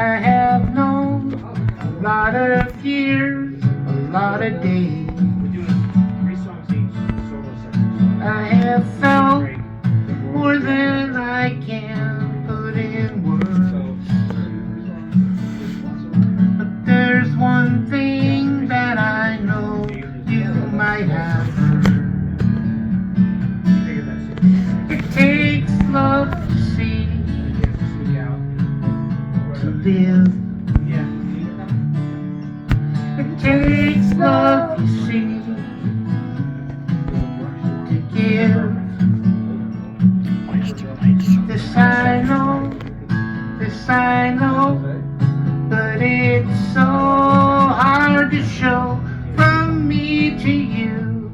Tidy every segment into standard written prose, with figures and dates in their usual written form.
I have known a lot of years, a lot of days. We're doing 3 songs each, solo sections. I have felt more than I can put in words. But there's one thing that I know you might have heard. It takes love to see, to live. It takes love, you see, to give. This I know, but it's so hard to show from me to you.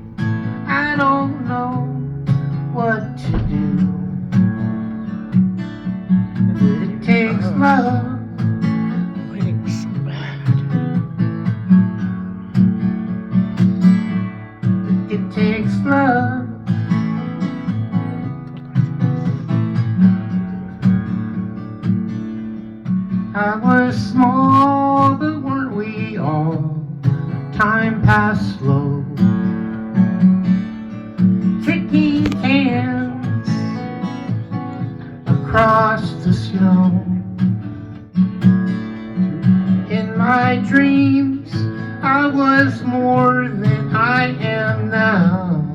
I don't know what to do, but it takes love. It takes love. I was small, but weren't we all? Time passed slow, kicking cans across the snow. In my dreams, I was more than I am now.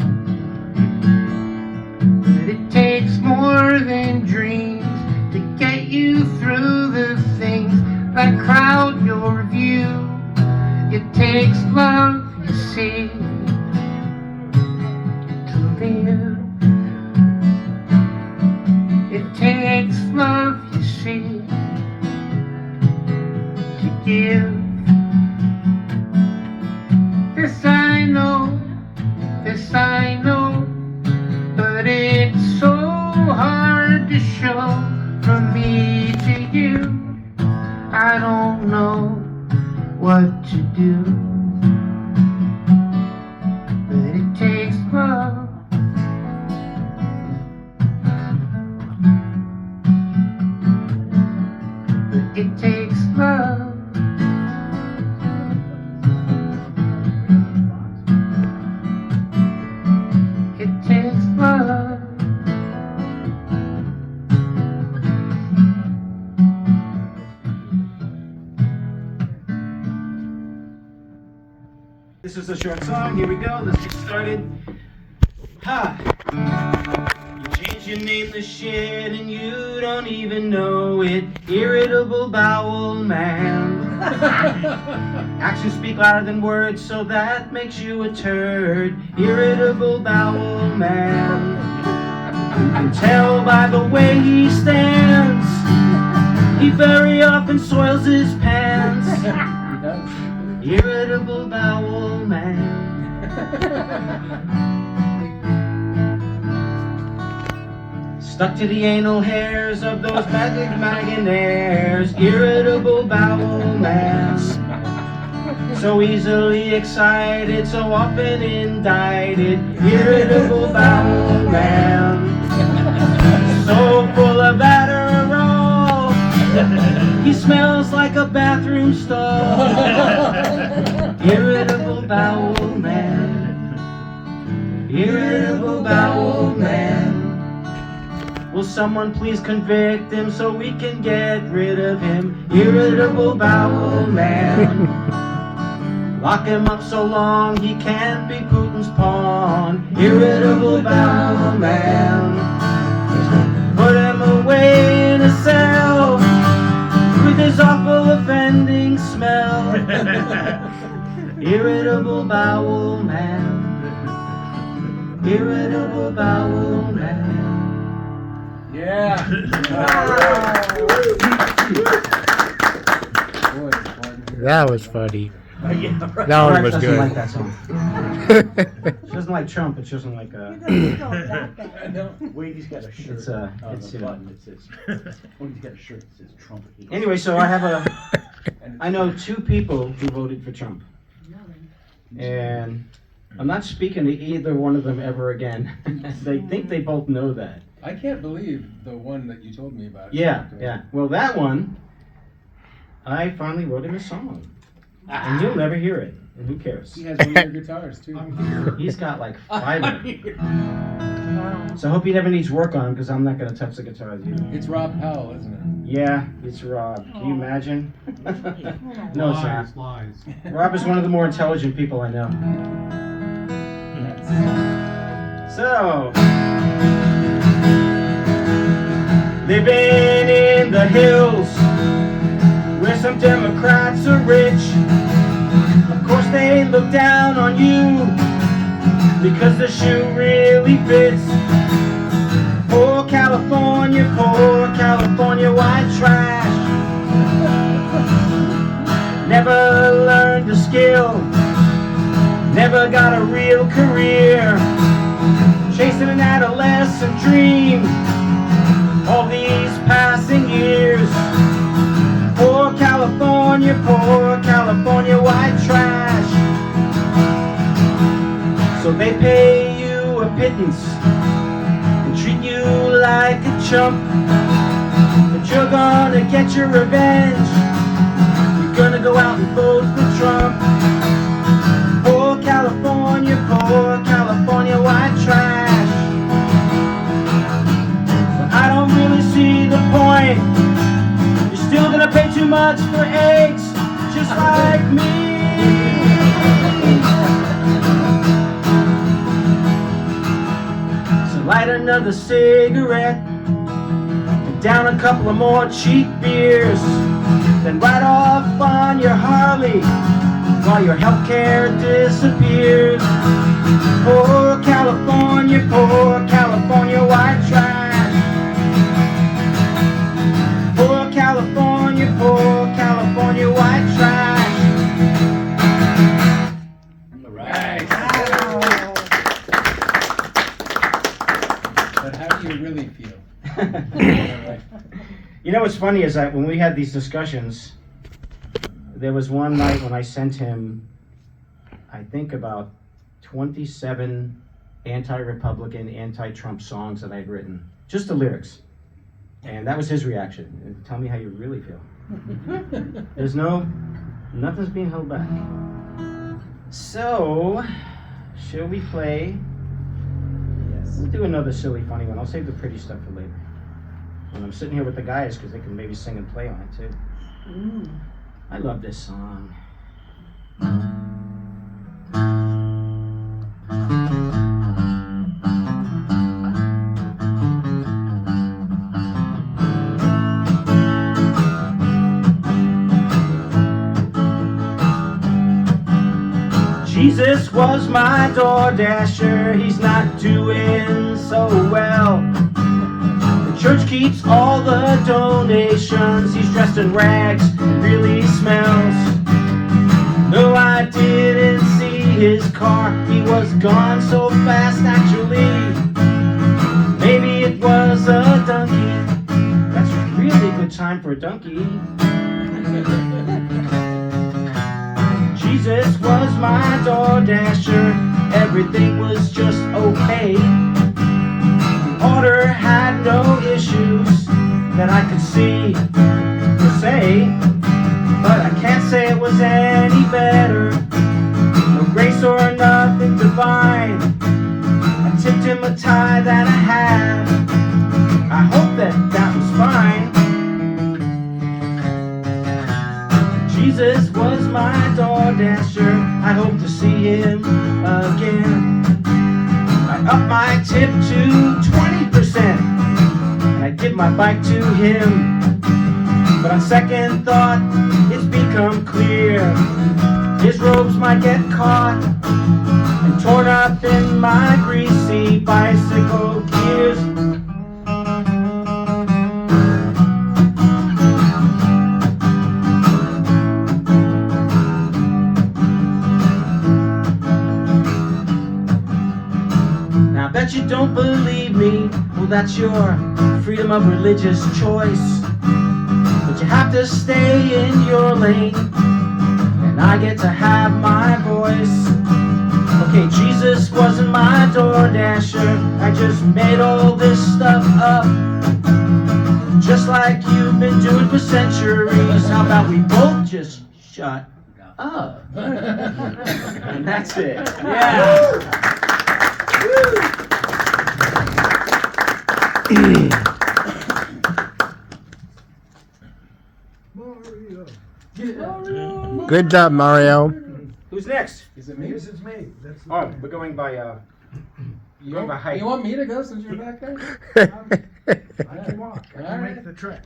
But it takes more than dreams to get you through the things that crowd your view. It takes love, you see, to live. It takes love, you see, to give. This I know, but it's so hard to show from me to you. I don't know what to do, but it takes love. But it takes love. It takes love. This is a short song. Here we go. Let's get started. Ha! You change your name to shit and you don't even know it. Irritable Bowel Man. Actions speak louder than words, so that makes you a turd. Irritable Bowel Man. You can tell by the way he stands. He very often soils his pants. Irritable Bowel Man. Stuck to the anal hairs of those magic millionaires. Irritable Bowel Man. So easily excited, so often indicted. Irritable Bowel Man. So full of Adderall, he smells like a bathroom stall. Irritable Bowel Man. Irritable Bowel Man. Will someone please convict him so we can get rid of him? Irritable Bowel Man. Lock him up so long he can't be Putin's pawn. Irritable Bowel Man. Put him away in a cell with his awful offending smell. Irritable Bowel Man. Irritable Bowel Man. Yeah. That was funny. Yeah, right. That one was doesn't good. like that song. She doesn't like Trump, but she doesn't like Wait, he's got a shirt. it's It's you know. button that says. Oh, he's got a shirt that says Trump. Anyway, so I know 2 people who voted for Trump. And I'm not speaking to either one of them ever again. They think they both know that. I can't believe the one that you told me about. Yeah. Well, that one, I finally wrote him a song. And you'll never hear it. And who cares? He has one of your guitars, too. I'm here. He's got like 5 of them. So I hope he never needs work on because I'm not going to touch the guitar with you. It's Rob Powell, isn't it? Yeah, it's Rob. Can you imagine? No, it's not. Lies. Rob is one of the more intelligent people I know. So, living in the hills where some Democrats are rich. Of course they look down on you because the shoe really fits. Poor California, white trash. Never learned a skill, never got a real career. Chasing an adolescent dream all these passing years. Poor California, white trash. So they pay you a pittance and treat you like a chump. But you're gonna get your revenge. You're gonna go out and vote for Trump. Poor California, white trash. But I don't really see the point. You're still gonna pay too much for eggs, just like me. So light another cigarette and down a couple of more cheap beers. Then ride off on your Harley while your healthcare disappears. Poor California, white trash. Poor California, white trash. All right. But how do you really feel? You know what's funny is that when we had these discussions, there was one night when I sent him, I think about 27 anti-Republican, anti-Trump songs that I'd written, just the lyrics. And that was his reaction. And tell me how you really feel. There's nothing's being held back. So, shall we play? Yes. We'll do another silly, funny one. I'll save the pretty stuff for later. When I'm sitting here with the guys, because they can maybe sing and play on it too. I love this song. Jesus was my door dasher, he's not doing so well. The church keeps all the donations, he's dressed in rags and really smells. No, I didn't see his car, he was gone so fast actually. Maybe it was a donkey, that's a really good time for a donkey. Jesus was my door dasher, everything was just okay. The order had no issues that I could see per se, but I can't say it was any better. No grace or nothing divine. I tipped him a tie that I had. I hope that was fine. Jesus was my door dasher, I hope to see him again. I up my tip to 20%, and I give my bike to him. But on second thought, it's become clear his robes might get caught and torn up in my greasy bicycle gears. Bet you don't believe me, well that's your freedom of religious choice. But you have to stay in your lane, and I get to have my voice. Okay, Jesus wasn't my door dasher, I just made all this stuff up. just like you've been doing for centuries. How about we both just shut up? And that's it. Yeah. Good job, Mario. Who's next? Is it me? Yes, it's me. That's the Oh, we're going by going by height. You want me to go since you're back there? I can walk. I can All make right. the trek.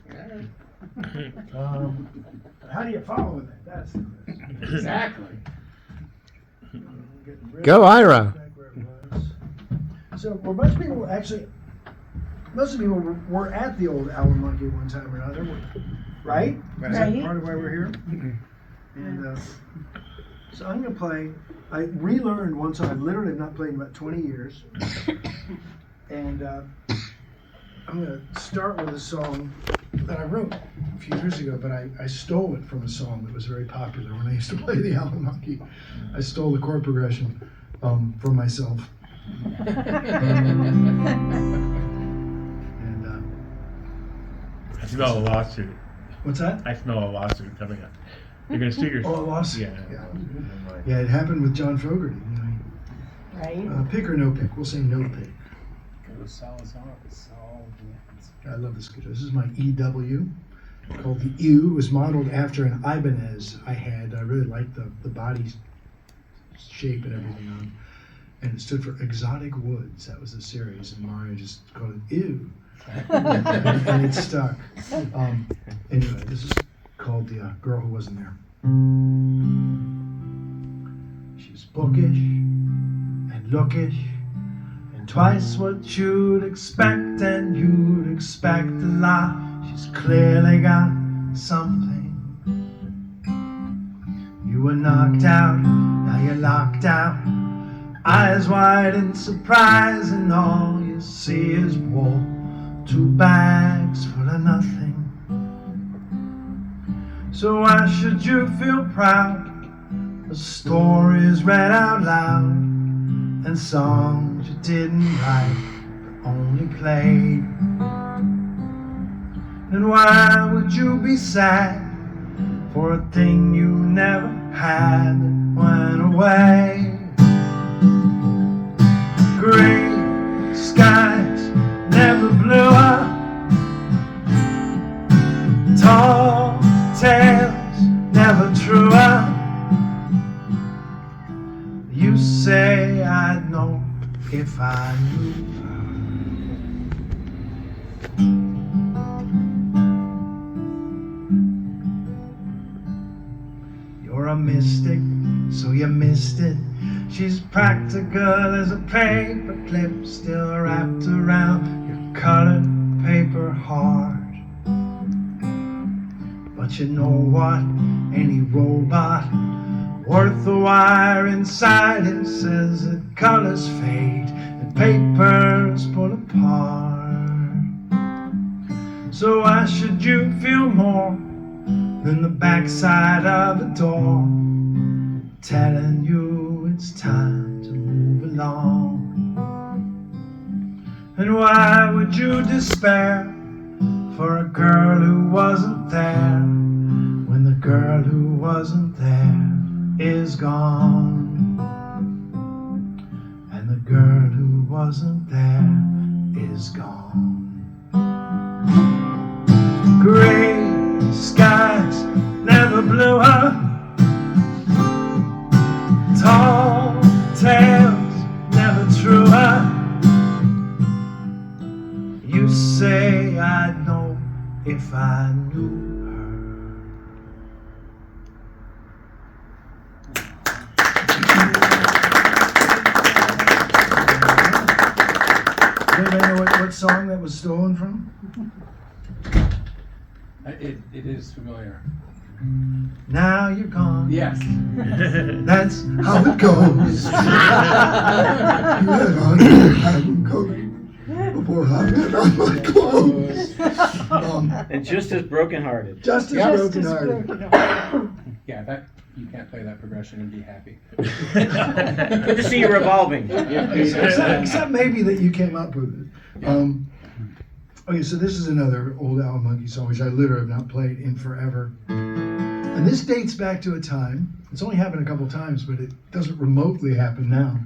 How do you follow that? That's the question. Exactly. Getting rid Go, of it, Ira. back where it was. So, well, most people actually, most of people were at the old Owl Monkey one time or another, right? Is that Right. part of why we're here? And so I'm gonna play. I relearned one song. I literally have not played in about 20 years, and I'm gonna start with a song that I wrote a few years ago, but I stole it from a song that was very popular when I used to play the Owl Monkey. I stole the chord progression from myself. And I smell a lawsuit. what's that? I smell a lawsuit coming up. You're gonna sue yourself. Oh, a lawsuit. Yeah. Yeah, it happened with John Fogerty. You know, Right? pick or no pick. We'll say no pick. I love this guitar. This is my EW called the EW. It was modeled after an Ibanez I had. I really liked the body shape and everything on. And it stood for Exotic Woods. That was the series, and Mario just called it EW. and it stuck. Anyway, this is called The Girl Who Wasn't There. She's bookish and lookish, and twice what you'd expect, and you'd expect a lot. She's clearly got something. You were knocked out, now you're locked out. Eyes wide in surprise, and all you see is wool. 2 bags full of nothing. So why should you feel proud? The stories read out loud, and songs you didn't write, but only played. And why would you be sad for a thing you never had that went away? Gray skies never blew up, tall tales never true up. You say I'd know if I knew her. You're a mystic, so you missed it. She's practical as a paper clip, still wrapped around your colored paper heart. But you know what? Any robot worth the wire inside him says that colors fade and papers pull apart. So why should you feel more than the backside of a door telling you it's time to move along? And why would you despair for a girl who wasn't there when the girl who wasn't there is gone? And the girl who wasn't there is gone. Gray skies never blew up, tall tales never true up. You say I'd know if I knew her. Does anybody know what song that was stolen from? It is familiar. Now you're gone. Yes. That's how it goes. You let on I'm going before I let on my clothes. And just as brokenhearted. Just as Yes. broken-hearted. Yeah, that you can't play that progression and be happy. Good to see you revolving. Except maybe that you came up with it. Okay, so this is another old Al Monkey song, which I literally have not played in forever. And this dates back to a time, it's only happened a couple times, but it doesn't remotely happen now,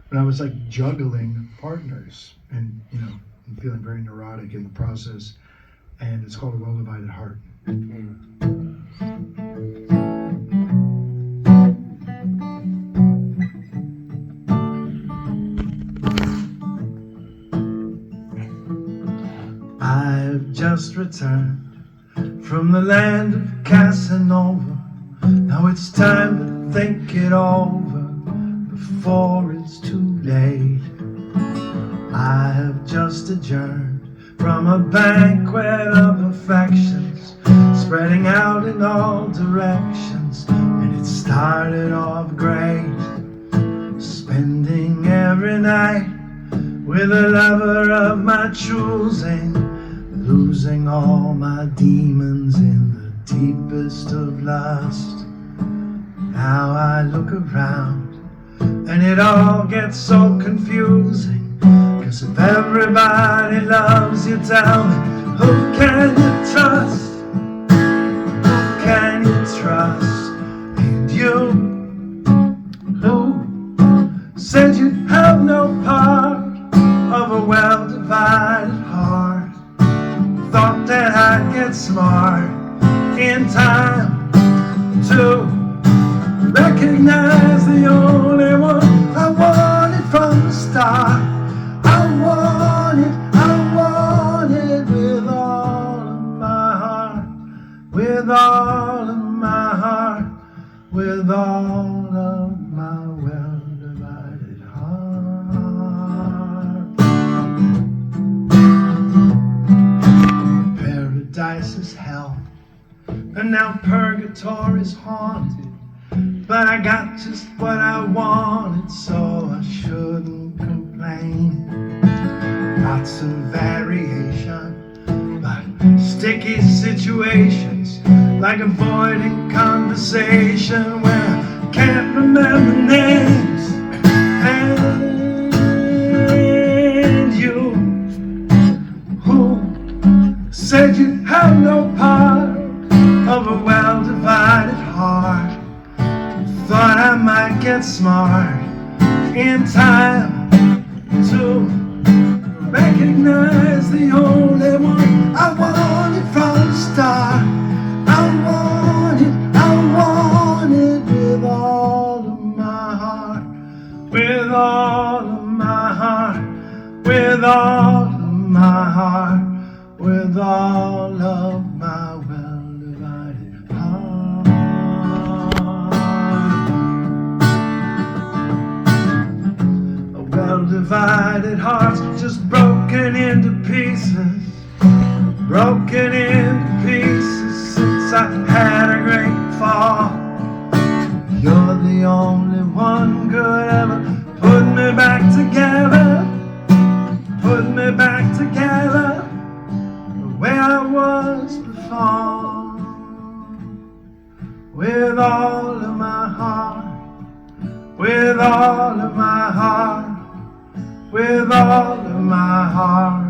when I was like juggling partners and, you know, and feeling very neurotic in the process. And it's called A Well-Divided Heart. I've just returned from the land of Casanova. Now it's time to think it over before it's too late. I have just adjourned from a banquet of affections, spreading out in all directions, and it started off great, spending every night with a lover of my choosing, losing all my demons in the deepest of lust. Now I look around and it all gets so confusing, 'cause if everybody loves you, tell me, who can you trust? Who can you trust? And you, who said you'd have no part of a well-divided heart? Thought that I'd get smart in time to recognize the only one I wanted from the start. I want it with all of my heart, with all of my heart, with all of my well-divided heart. Paradise is hell, and now purgatory's haunted, but I got just what I wanted, so I shouldn't complain. Lots of variation, but sticky situations, like avoiding conversation where I can't remember names. And you, who said you'd have no part of a well-divided heart, thought I might get smart in time to recognize the only one I wanted from the start. I want it with all of my heart, with all of my heart, with all of my heart, with all of my well-divided heart. A well-divided heart's just broken into pieces, broken into pieces since I had a great fall. You're the only one could ever put me back together, put me back together the way I was before. With all of my heart, with all of my heart, with all of my heart,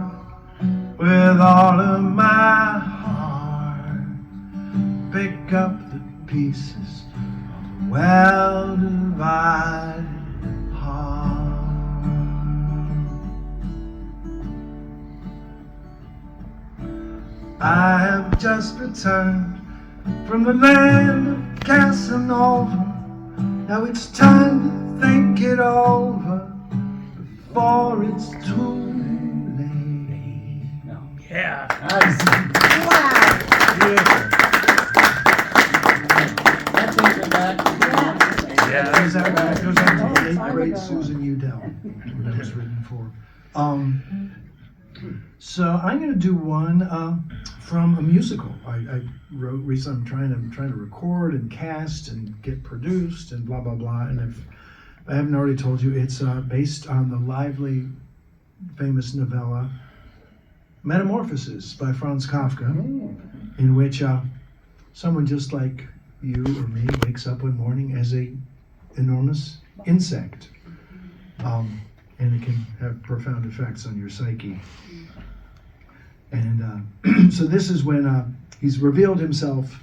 with all of my heart, pick up the pieces of a well-divided heart. I have just returned from the land of Casanova. Now it's time to think it over before it's too late. Yeah. Nice. Beautiful. That takes it back. Yeah. Goes out to the late great Susan Udell, that was written for. So I'm going to do one from a musical I wrote recently. I'm trying to record and cast and get produced and blah blah blah. And if I haven't already told you, it's based on the lively, famous novella Metamorphosis by Franz Kafka, in which someone just like you or me wakes up one morning as a enormous insect, and it can have profound effects on your psyche. And so this is when he's revealed himself,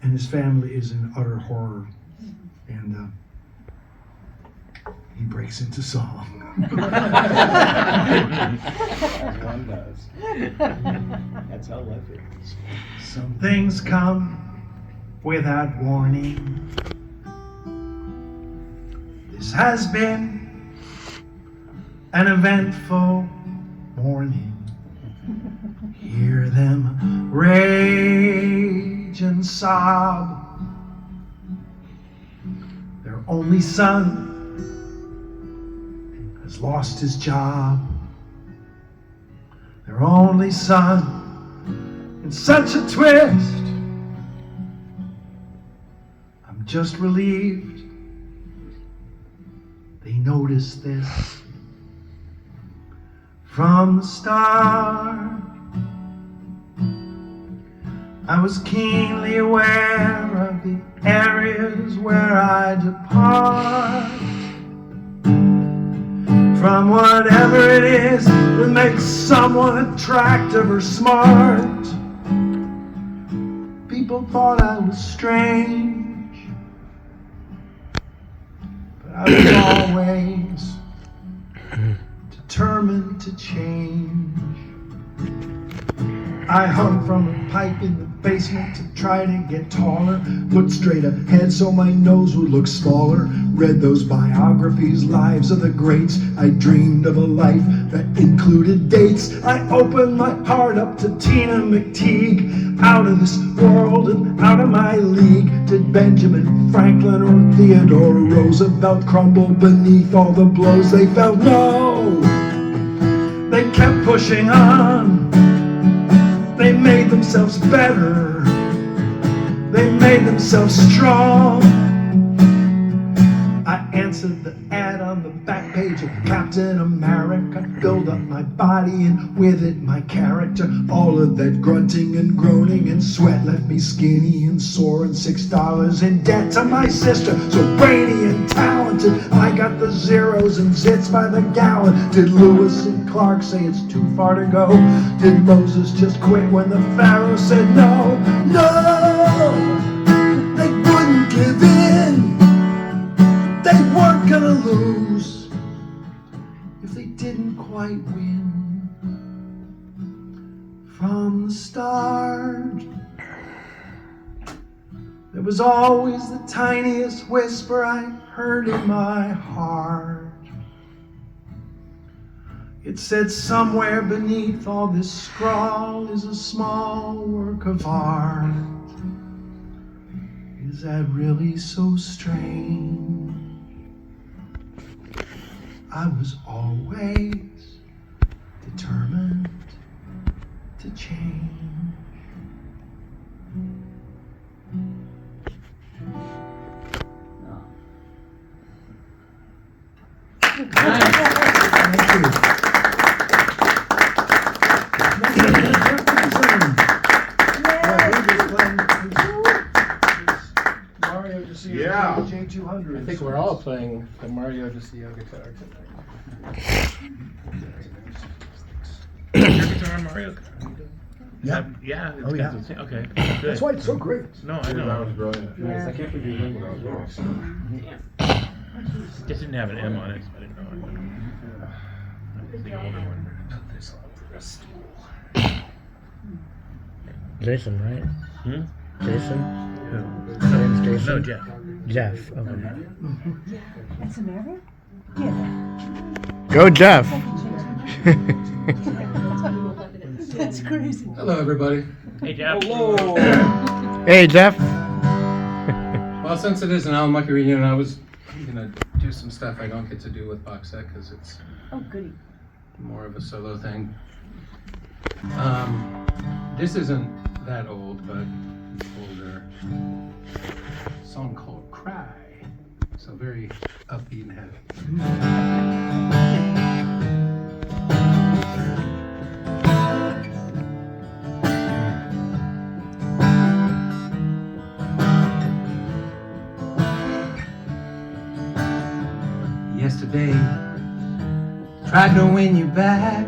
and his family is in utter horror. And he breaks into song. One does. That's how life is. Some things come without warning. This has been an eventful morning. Hear them rage and sob. Their only son has lost his job. Their only son, in such a twist. I'm just relieved they noticed this from the start. I was keenly aware of the areas where I depart from whatever it is that makes someone attractive or smart. People thought I was strange, but I was always determined to change. I hung from a pipe in the basement to try to get taller. Looked straight ahead so my nose would look smaller. Read those biographies, lives of the greats. I dreamed of a life that included dates. I opened my heart up to Tina McTeague. Out of this world and out of my league. Did Benjamin Franklin or Theodore Roosevelt crumble beneath all the blows they felt? No, they kept pushing on. They made themselves better. They made themselves strong. I answered the ad on the back page of Captain America. Build up my body and with it my character. All of that grunting and groaning and sweat left me skinny and sore and $6 in debt to my sister. So brainy and talented, I got the zeros and zits by the gallon. Did Lewis and Clark say it's too far to go? Did Moses just quit when the Pharaoh said no? No! They wouldn't give in. They weren't gonna lose if they didn't quite win. From the start, there was always the tiniest whisper I heard in my heart. It said somewhere beneath all this scrawl is a small work of art. Is that really so strange? I was always determined to change. Mario DeSio Yeah. J200. I think we're all playing the Mario DeSio guitar tonight. Your guitar, Mario? Yeah. Yeah. Oh, yeah. Okay. Good. That's why it's so great. No, I know. brilliant. Yeah. I can't believe you remember those lyrics. Just didn't have an M on it, so I didn't know. The older one. Put this on for a stool. Jason, right? Hmm? Jason? Who? Name's Jason? No, Jeff. Jeff. Okay. That's America? Yeah. Go, Jeff. That's crazy. Hello, everybody. Hey, Jeff. Hey, Jeff. Well, since it is an Alan Mucky reunion, I was gonna do some stuff I don't get to do with Box Set because it's Oh, goody. more of a solo thing. This isn't that old, but older. A song called Cry. So very upbeat and heavy. Yesterday, tried to win you back.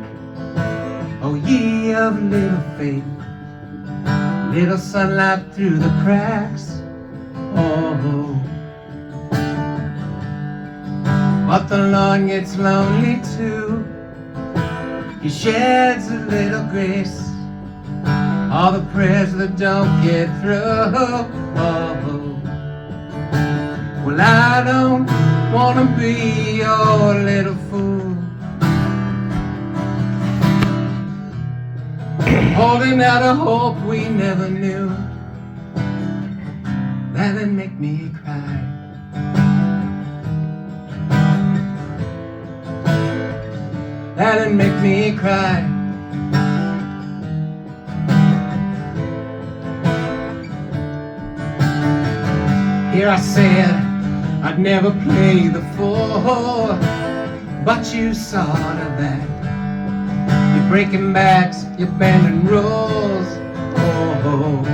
Oh, years of little faith, little sunlight through the cracks. Oh, but the Lord gets lonely too. He sheds a little grace, all the prayers that don't get through. Oh, well, I don't wanna be your little fool, holding out a hope we never knew. That'd make me cry. That'd make me cry. Here I said I'd never play the fool, but you saw to that. You're breaking backs, you're bending rules. Oh,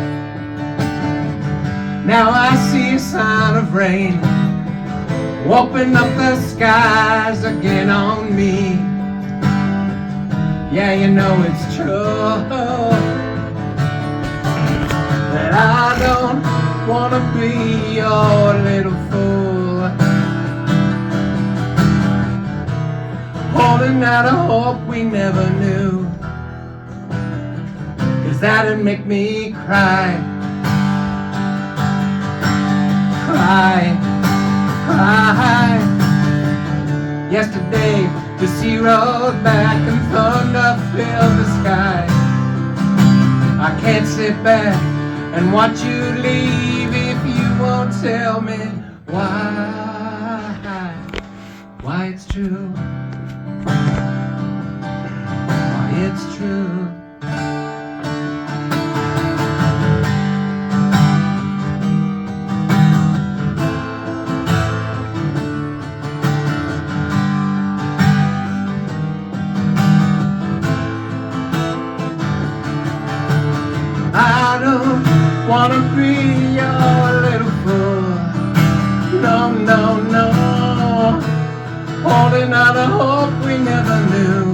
now I see a sign of rain, open up the skies again on me. Yeah, you know it's true that I don't wanna be your little fool, holding out a hope we never knew, 'cause that'd make me cry. Cry, cry. Yesterday DeSio rode back and thunder filled the sky. I can't sit back and watch you leave if you won't tell me why it's true, why it's true. I don't wanna be your little fool, no, no, no, holding out a hope we never knew,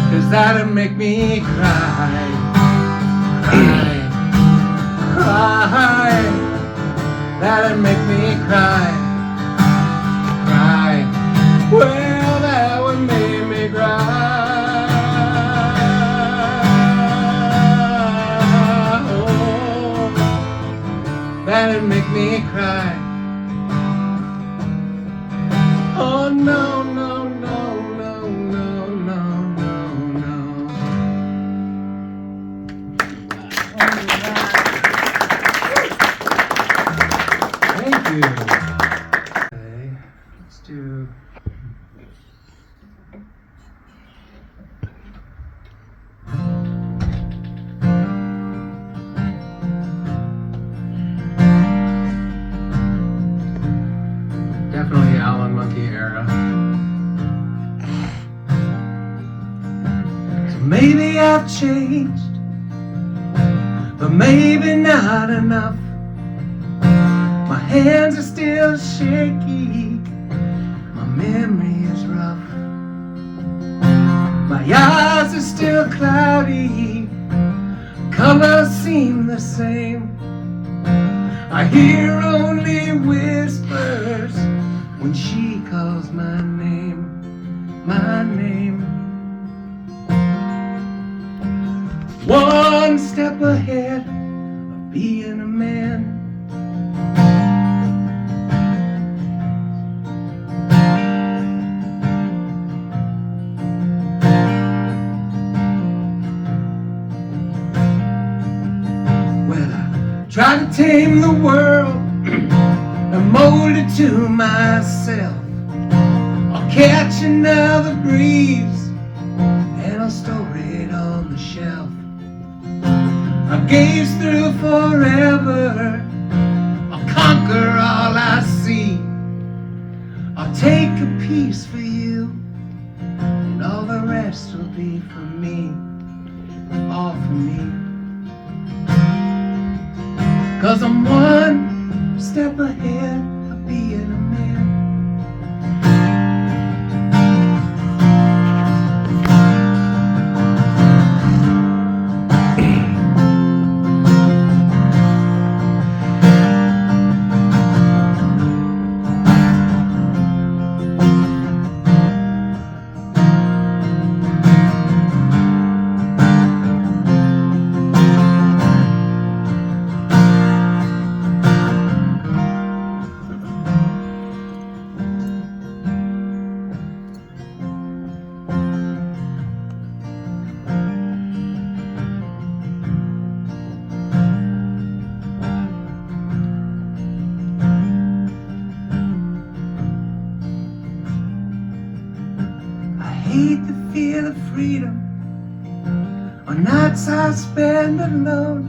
'cause that'd make me cry, cry, cry, that'd make me cry, cry, well, that would make me cry. That'd make me cry. Oh no, no, no, no, no, no, no, no. Thank you. Okay, let's do. Definitely Alan Monkey era. So maybe I've changed, but maybe not enough. My hands are still shaky, my memory is rough. My eyes are still cloudy, colors seem the same. I hear only whispers when she calls my name, my name. One step ahead of being a man. Well, I try to tame the world and mold it to myself. I'll catch another breeze and I'll store it on the shelf. I'll gaze through forever, I'll conquer all I see. I'll take a piece for you and all the rest will be for me, all for me. 'Cause I'm one step ahead of being a man. hate the feel of freedom on nights I spend alone,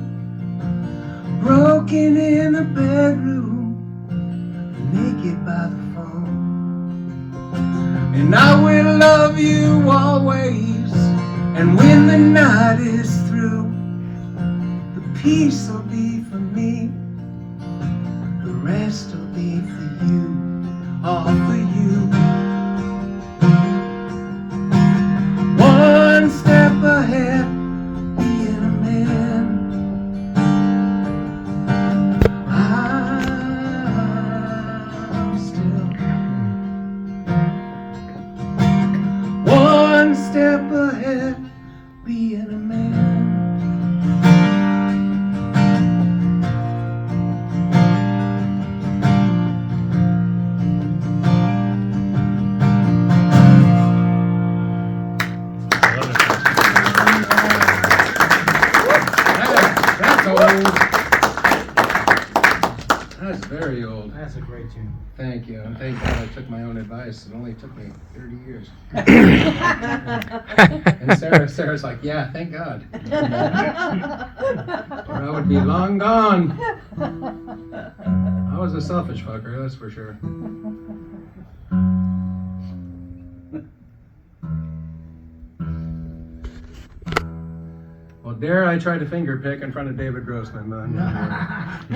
broken in a bedroom, naked by the phone. And I will love you always, and when the night is through, the peace will be for me, the rest will be for you, all for you. One step ahead, being a man. I'm still one step ahead, being a man. That's old. That's very old. That's a great tune. Thank you, and thank God I took my own advice. It only took me 30 years. And Sarah's like, yeah, thank God. Or I would be long gone. I was a selfish fucker, that's for sure. Well, dare I try to finger pick in front of David Grossman, but I'm not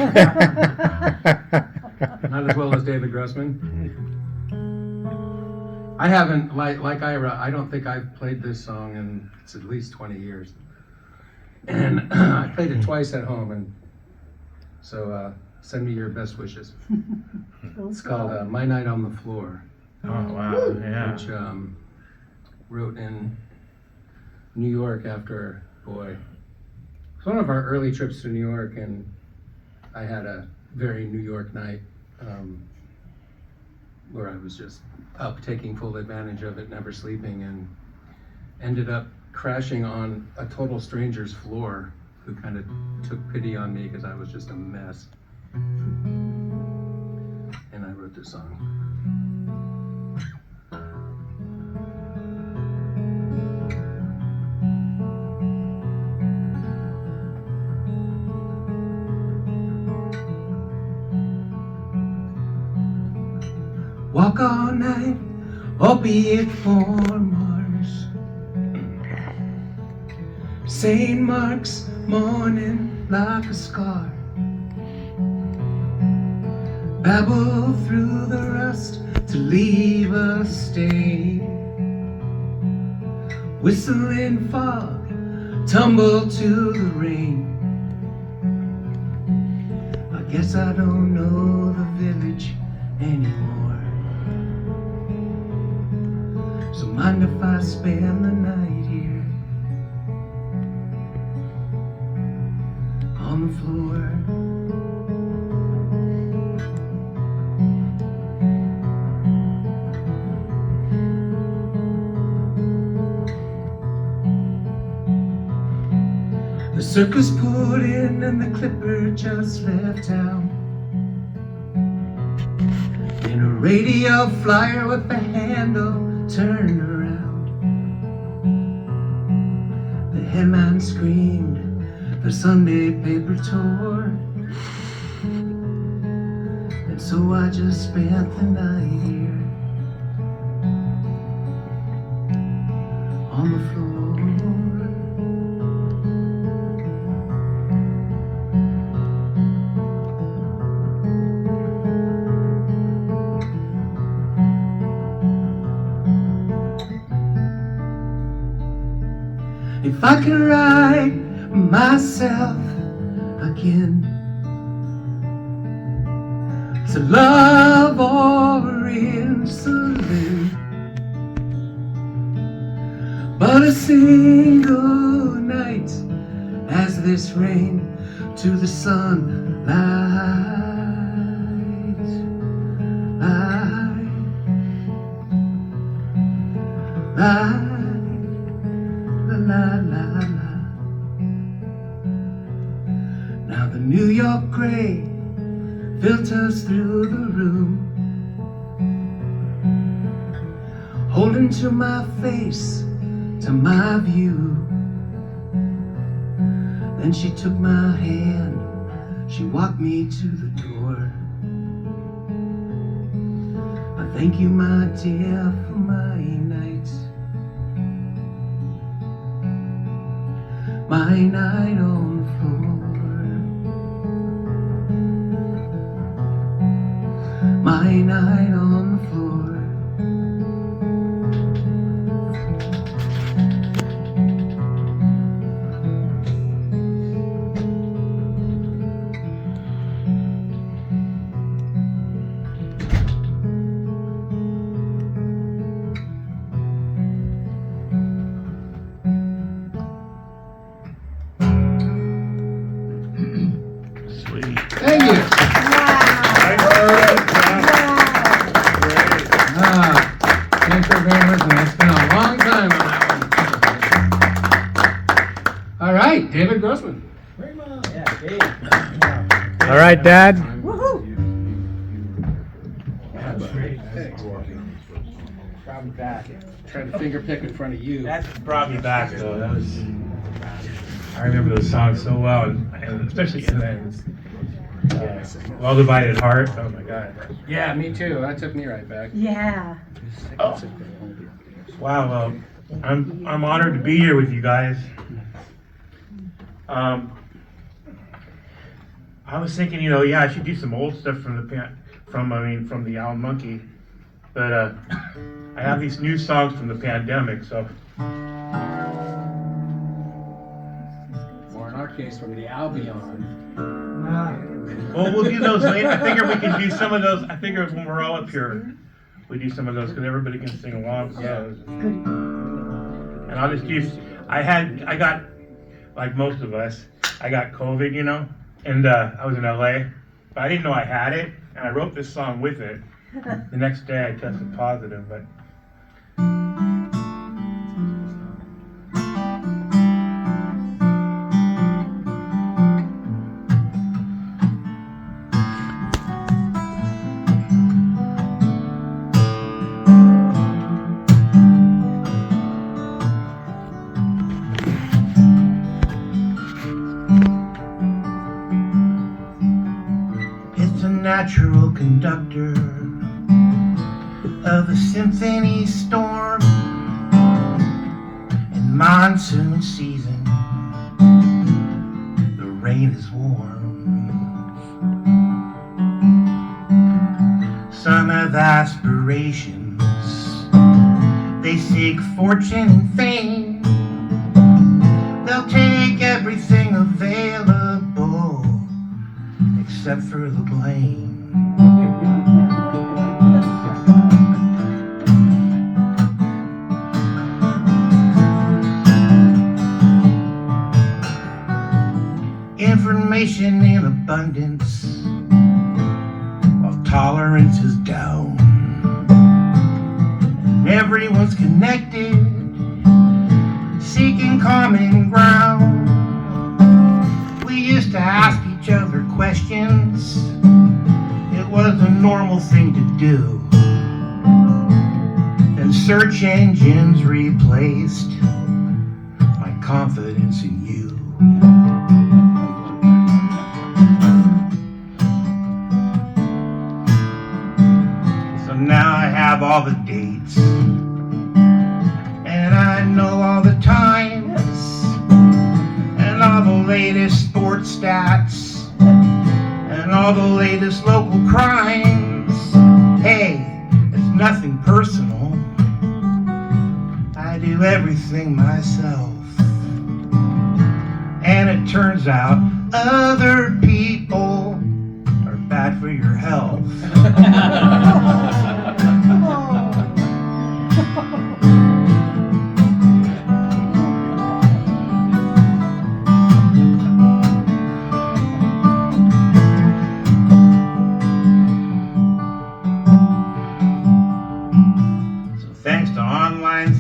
not as well as David Grossman. I haven't, like Ira, I don't think I've played this song in it's at least 20 years. And I played it twice at home, and so send me your best wishes. It's called My Night on the Floor. Oh, wow. Yeah. Which wrote in New York after, boy, it's one of our early trips to New York, and I had a very New York night where I was just up taking full advantage of it, never sleeping, and ended up crashing on a total stranger's floor who kind of took pity on me because I was just a mess. And I wrote this song. Walk all night, albeit for Mars. St. Mark's morning like a scar. Babble through the rust to leave a stain. Whistling fog, tumble to the rain. I guess I don't know the village anymore. So mind if I spend the night here on the floor? The circus pulled in and the clipper just left town. In a radio flyer with the handle turned around. The headline screamed, the Sunday paper tore. And so I just spent the night here on the floor. If I could write myself again to love or in salute, but a single night as this rain to the sunlight, light. La, la, la. Now the New York gray filters through the room, holding to my face, to my view. Then she took my hand, she walked me to the door. I thank you, my dear, for my night. My night on the floor. My night on the floor. Sweet. Thank you. Thanks for being with me. It's been a long time on that one. All right, David Grossman. All right, Dad. Woohoo! Brought me back. Tried to finger pick in front of you. That brought me back, though. That was. I remember those songs so well, and especially in the Well Divided Heart. Oh my God. Yeah, me too. That took me right back. Yeah. Oh. Wow. Well, I'm honored to be here with you guys. I was thinking, yeah, I should do some old stuff from the Owl Monkey, but I have these new songs from the pandemic, so. Or in our case, from the Albion. Well, we'll do those later. I figure we can do some of those. I figure when we're all up here, we do some of those because everybody can sing along to those. And I'll just use. I got, like most of us, I got COVID, and I was in LA, but I didn't know I had it, and I wrote this song with it. The next day I tested positive, but. Natural conductor of a symphony storm in monsoon season. The rain is warm. Some have aspirations. They seek fortune and fame. They'll take everything available except for the blame. Information in abundance while tolerance is down. And everyone's connected, seeking common ground. We used to ask each other questions. It was a normal thing to do. And search engines replaced my confidence in you. So now I have all the dates, and I know all the times, and all the latest sports stats, and all the latest local crimes. Hey, it's nothing personal. I do everything myself. And it turns out other people are bad for your health.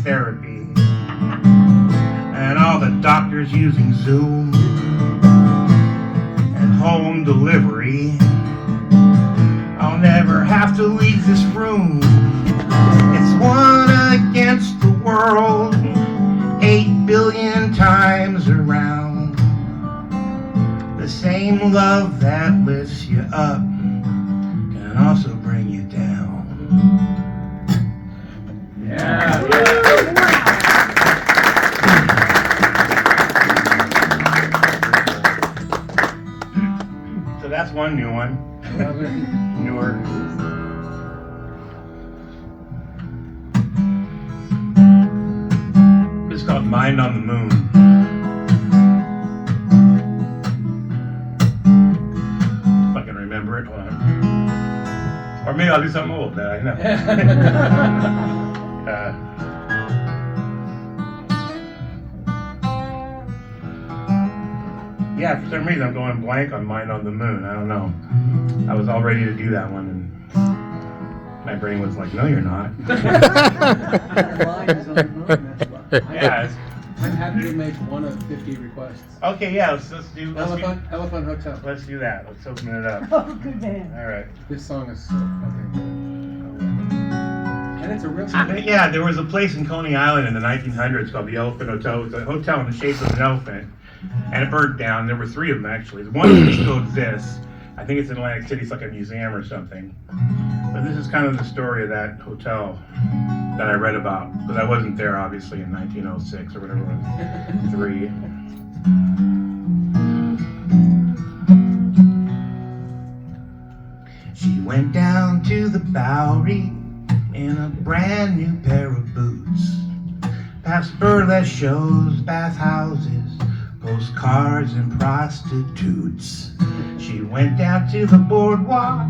Therapy and all the doctors using Zoom and home delivery, I'll never have to leave this room. It's one again. world 8 billion times around. The same love that lifts you up can also bring you down. Yeah. So that's one new one. Love it. Newer. It's called Mind on the Moon. If I can remember it. Hold on. Or maybe I'll do something old that I know. Yeah, for some reason I'm going blank on Mind on the Moon. I don't know. I was all ready to do that one, and my brain was like, no, you're not. Yeah. I'm happy to make one of 50 requests. Okay, yeah, let's do Elephant Hotel. let's do that. Let's open it up. Oh, good man. All right. This song is so fucking good. And it's a real Yeah, there was a place in Coney Island in the 1900s called the Elephant Hotel. It was a hotel in the shape of an elephant, and it burned down. There were 3 of them actually. One of them still exists. I think it's in Atlantic City. It's like a museum or something. But this is kind of the story of that hotel that I read about, because I wasn't there obviously in 1906 or whatever it was. 3. She went down to the Bowery in a brand new pair of boots, past burlesque shows, bathhouses, postcards and prostitutes. She went down to the boardwalk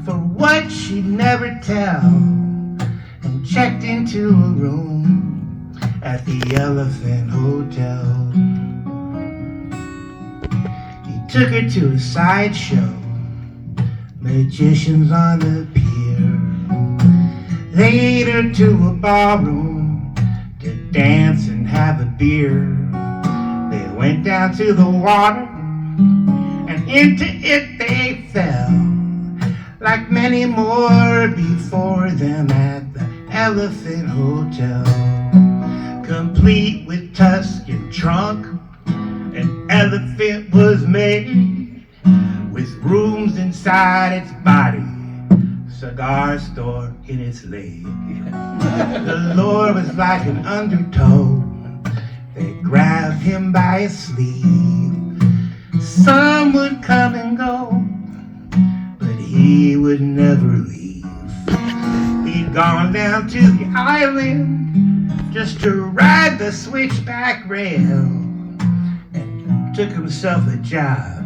for what she'd never tell, and checked into a room at the Elephant Hotel. He took her to a sideshow, magicians on the pier, laid her to a ballroom to dance and have a beer. They went down to the water, and into it they fell, like many more before them at the Elephant Hotel. Complete with tusk and trunk, an elephant was made, with rooms inside its body, cigar store in its leg. The lure was like an undertow. They grabbed him by his sleeve. Some would come and go, but he would never leave. He'd gone down to the island just to ride the switchback rail, and took himself a job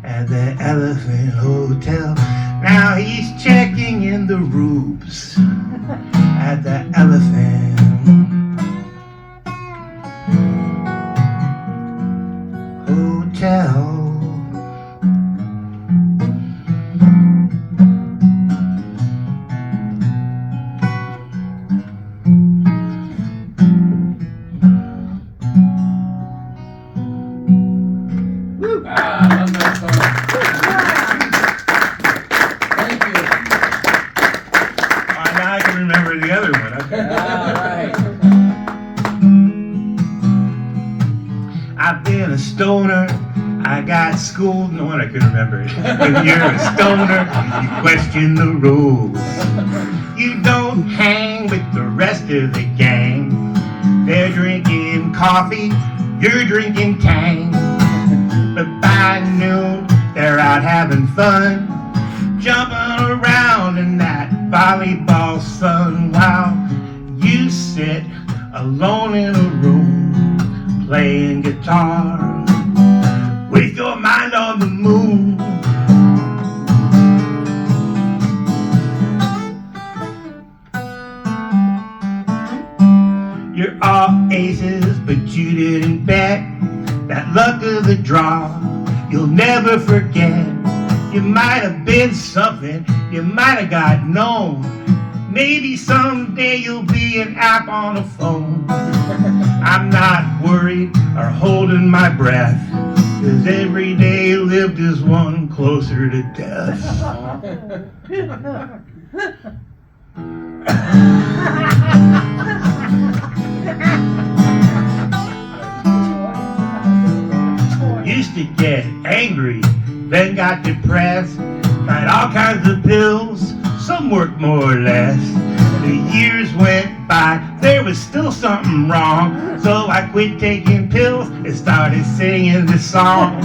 at the Elephant Hotel. Now he's checking in the rooms at the Elephant Hotel. I love that song. Thank you. Now I can remember the other one. Okay. All right. I've been a stoner. I got schooled. No one I could remember it. When you're a stoner, you question the rules. You don't hang with the rest of the gang. They're drinking coffee, you're drinking Tang. But by noon, they're out having fun, jumping around in that volleyball sun, while you sit alone in a room playing guitar with your mind on the moon. You're all aces, but you didn't bet. That luck of the draw, you'll never forget. You might have been something, you might have got known. Maybe someday you'll be an app on a phone. I'm not worried or holding my breath, 'cause every day lived is one closer to death. to get angry, then got depressed. Tried all kinds of pills, some worked more or less. The years went by, there was still something wrong. So I quit taking pills and started singing this song.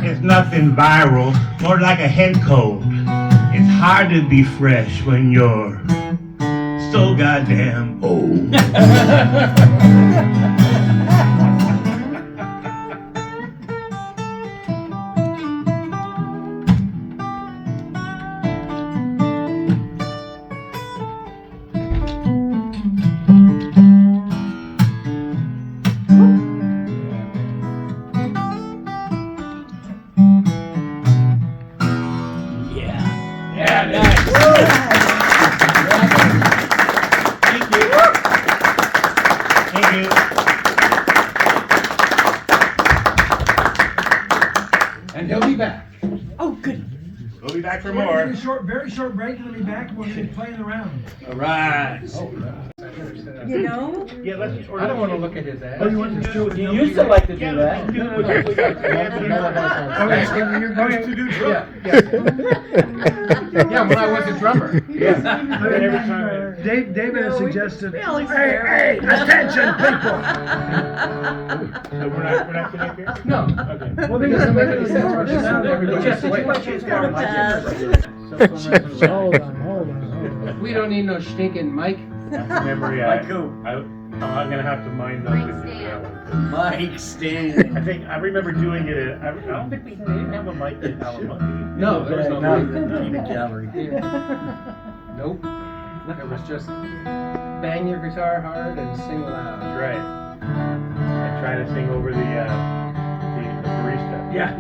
It's nothing viral, more like a head cold. It's hard to be fresh when you're so goddamn old. And he'll be back. Oh, good. We'll be back for We're more. gonna take a very short break and we'll be back. We're gonna be playing around. All right. You know? Yeah, let's. I don't want to look at his ass. Oh, you want to do it? You used to like to do that. Yeah, when I was a drummer. David has suggested. Hey, attention, people! We're not connected here? No. Okay. Well, It doesn't make any sense. We're just not everybody. Jeff, did you by chance borrow my Jefferson? Hold on. We don't need no stinking mic. Remember, yeah. I'm gonna have to mind those with you for that one. Mike Stan. I remember doing it. I don't think we didn't have a mic at Alamoggy. No, there was no mic. Peanut gallery. Nope. It was just bang your guitar hard and sing loud. That's right. I try to sing over the barista. Yeah.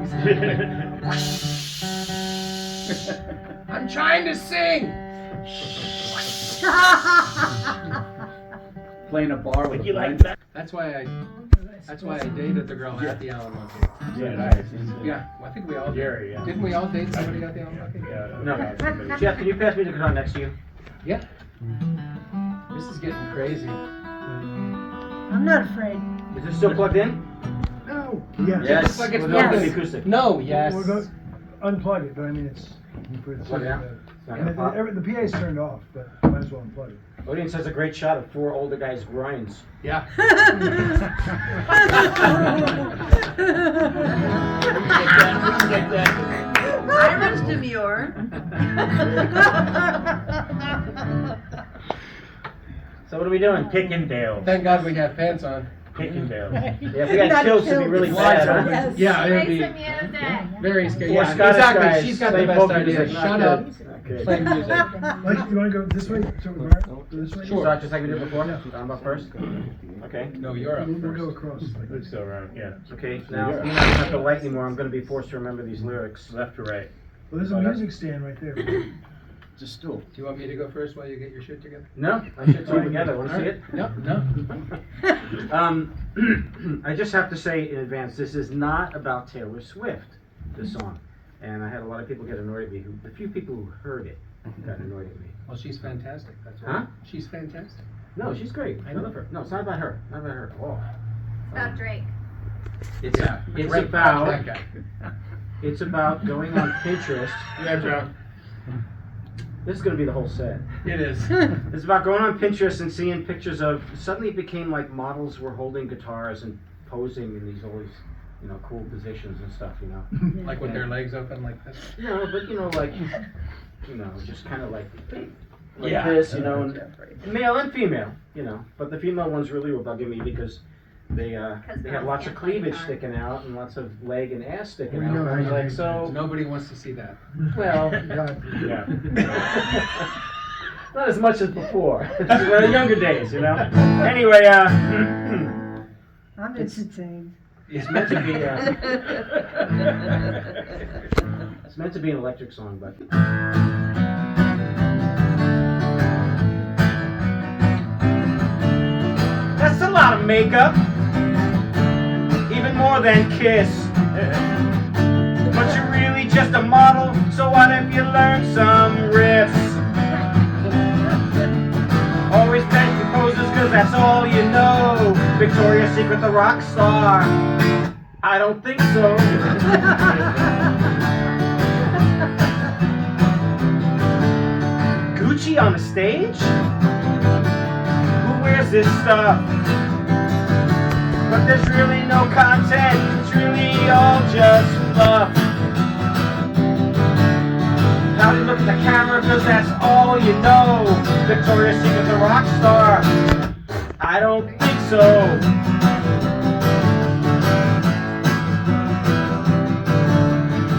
I'm trying to sing. Playing a bar with Would you a like band. that? That's why I dated the girl at the Alamo. Yeah, nice. Yeah, well, I think we all did. Gary, yeah. Didn't we all date somebody at the Alamo? Yeah. No. Jeff, can you pass me the guitar next to you? Yeah. This is getting crazy. I'm not afraid. Is this still plugged in? No. Yes. Yes. Looks like it's We're plugged going in. to the acoustic. No, yes. We'll go unplug it, but I mean, it's. Plug it out. And the PA's turned off, but might as well unplug it. Audience has a great shot of 4 older guys' grinds. Yeah. Ira's demure. So what are we doing? Pickendale. Thank God we have pants on. Pickendale. Yeah, if we had kills, it'd be really bad, huh? Yes. Yeah, it would Play be some music. very scary. Four Yeah, Scottish exactly. guys She's got the playing best folk idea. music, not Shut up. good. Play music. Mike, you wanna go this way? So we go this way? Sure. Start just like we did before? I'm up first? Okay. No, you're up We'll go first. across. Let's go around, yeah. Okay, now, if you don't have to light anymore, I'm gonna be forced to remember these lyrics. Left to right. Well, there's a music stand right there. It's a stool. Do you want me to go first while you get your shit together? No, I should do it together. Want to see it? No, no. I just have to say in advance, this is not about Taylor Swift, this song. And I had a lot of people get annoyed at me. The few people who heard it got annoyed at me. Well, she's fantastic. That's why. Huh? She's fantastic. No, she's great. I love her. No, it's not about her. Not about her at all. About Drake. It's Yeah. it's Right, about that guy. it's about going on Pinterest. Yeah, Joe. This is gonna be the whole set. It is. It's about going on Pinterest and seeing pictures of. Suddenly it became like models were holding guitars and posing in these always, cool positions and stuff. Like with their legs open like this. No, but like, just kind of like Yeah. this, and male and female, But the female ones really were bugging me because they had lots of cleavage sticking out and lots of leg and ass sticking We out. know I was how you like, so Nobody wants to see that. well, Yeah. not as much as before. Younger days, Anyway, I'm entertained. it's meant to be. It's meant to be an electric song, but. That's a lot of makeup. Even more than Kiss. But you're really just a model, so what if you learn some riffs? Always fancy poses, cause that's all you know. Victoria's Secret, the rock star. I don't think so. Gucci on the stage? Who wears this stuff? But there's really no content. It's really all just fluff. Now you look at the camera cause that's all you know. Victoria's Secret's a rock star. I don't think so.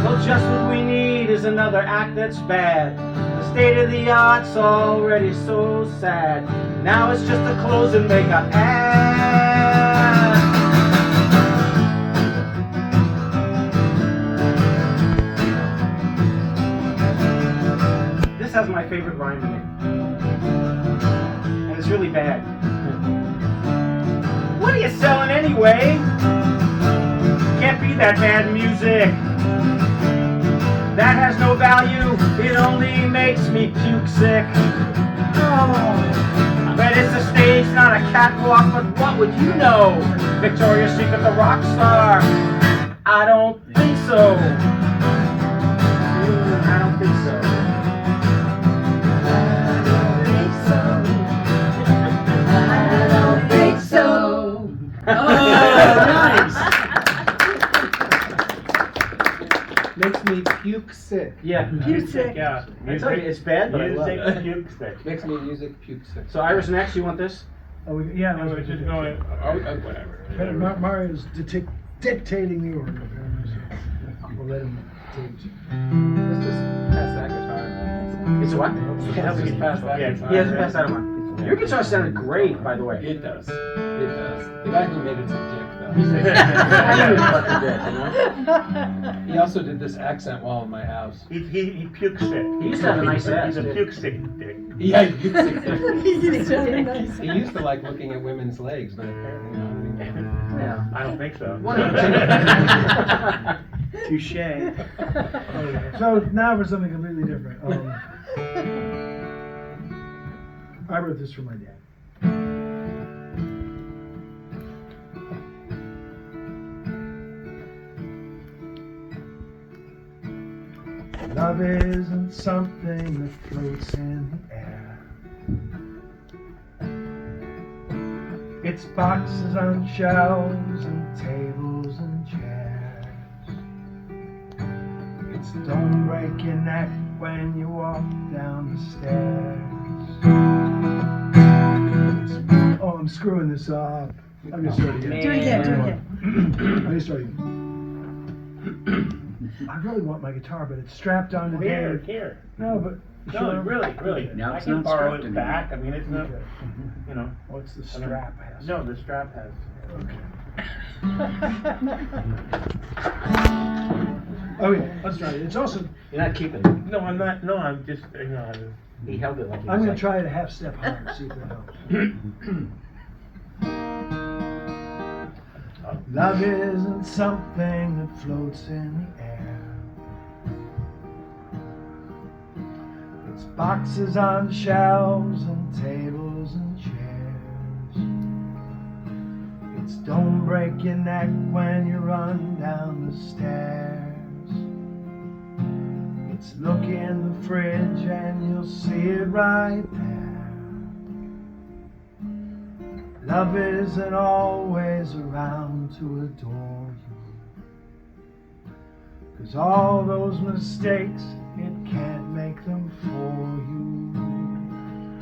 Well, just what we need is another act that's bad. The state of the art's already so sad. Now it's just a clothes and makeup ad. This has my favorite rhyme in it. And it's really bad. What are you selling anyway? Can't be that bad music. That has no value. It only makes me puke sick. But it's a stage, not a catwalk. But what would you know? Victoria's Secret, the rock star. I don't think so. I don't think so. I don't think so. Oh, nice. Makes me puke sick. Yeah. Puke sick. Yeah. I tell you, it's bad, but I love Music, it. puke stick. Makes me music puke sick. So Iris, next, you want this? Oh, yeah. No, it's just going, whatever. Mario's dictating the order. We'll let him dictate. Let's just pass that guitar. It's a what? Let's just pass that guitar. He hasn't passed that one. Your guitar sounded great, by the way. It does. It does. The guy who made it's a dick, though. I knew he was fucking dead, you know? He also did this accent wall in my house. He puke sick. He used to have a nice ass. He's a puke sick dick. Yeah, he puke sick dick. He's so nice. He used to like looking at women's legs, but apparently not anymore. Yeah. I don't think so. Touche. So now for something completely different. I wrote this for my dad. Love isn't something that floats in the air. It's boxes on shelves and tables and chairs. It's don't break your neck when you walk down the stairs. Oh, I'm screwing this up. I'm gonna start again. Do it again, do it again. I'm gonna start again. I really want my guitar, but it's strapped onto Dave. Here. No, but No, sure. really. No, I it's can not borrow strapped it anymore. back. I mean, it's not, Okay. you know. What's the I don't- strap has? No, the strap has. Okay. Okay, let's try it. It's also. You're not keeping it. No, I'm not. No, I'm just, you know. He held it like he I'm was gonna like, try it a half step higher. See if that helps. Love isn't something that floats in the air. It's boxes on shelves and tables and chairs. It's don't break your neck when you run down the stairs. It's look in the fridge and you'll see it right there. Love isn't always around to adore you. 'Cause all those mistakes, it can't make them for you.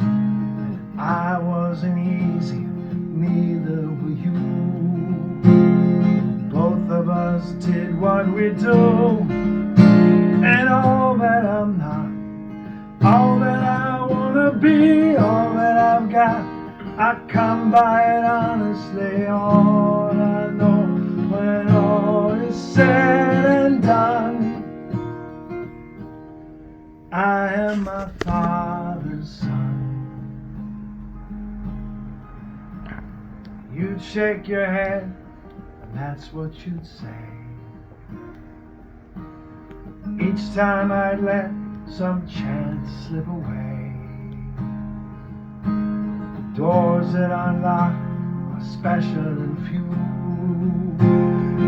And I wasn't easy, neither were you. Both of us did what we do. And all that I'm not, all that I wanna be, all that I've got, I come by it honestly. All I know when all is said and done, I am my father's son. You'd shake your head, and that's what you'd say. Each time I'd let some chance slip away. The doors that unlock are special and few,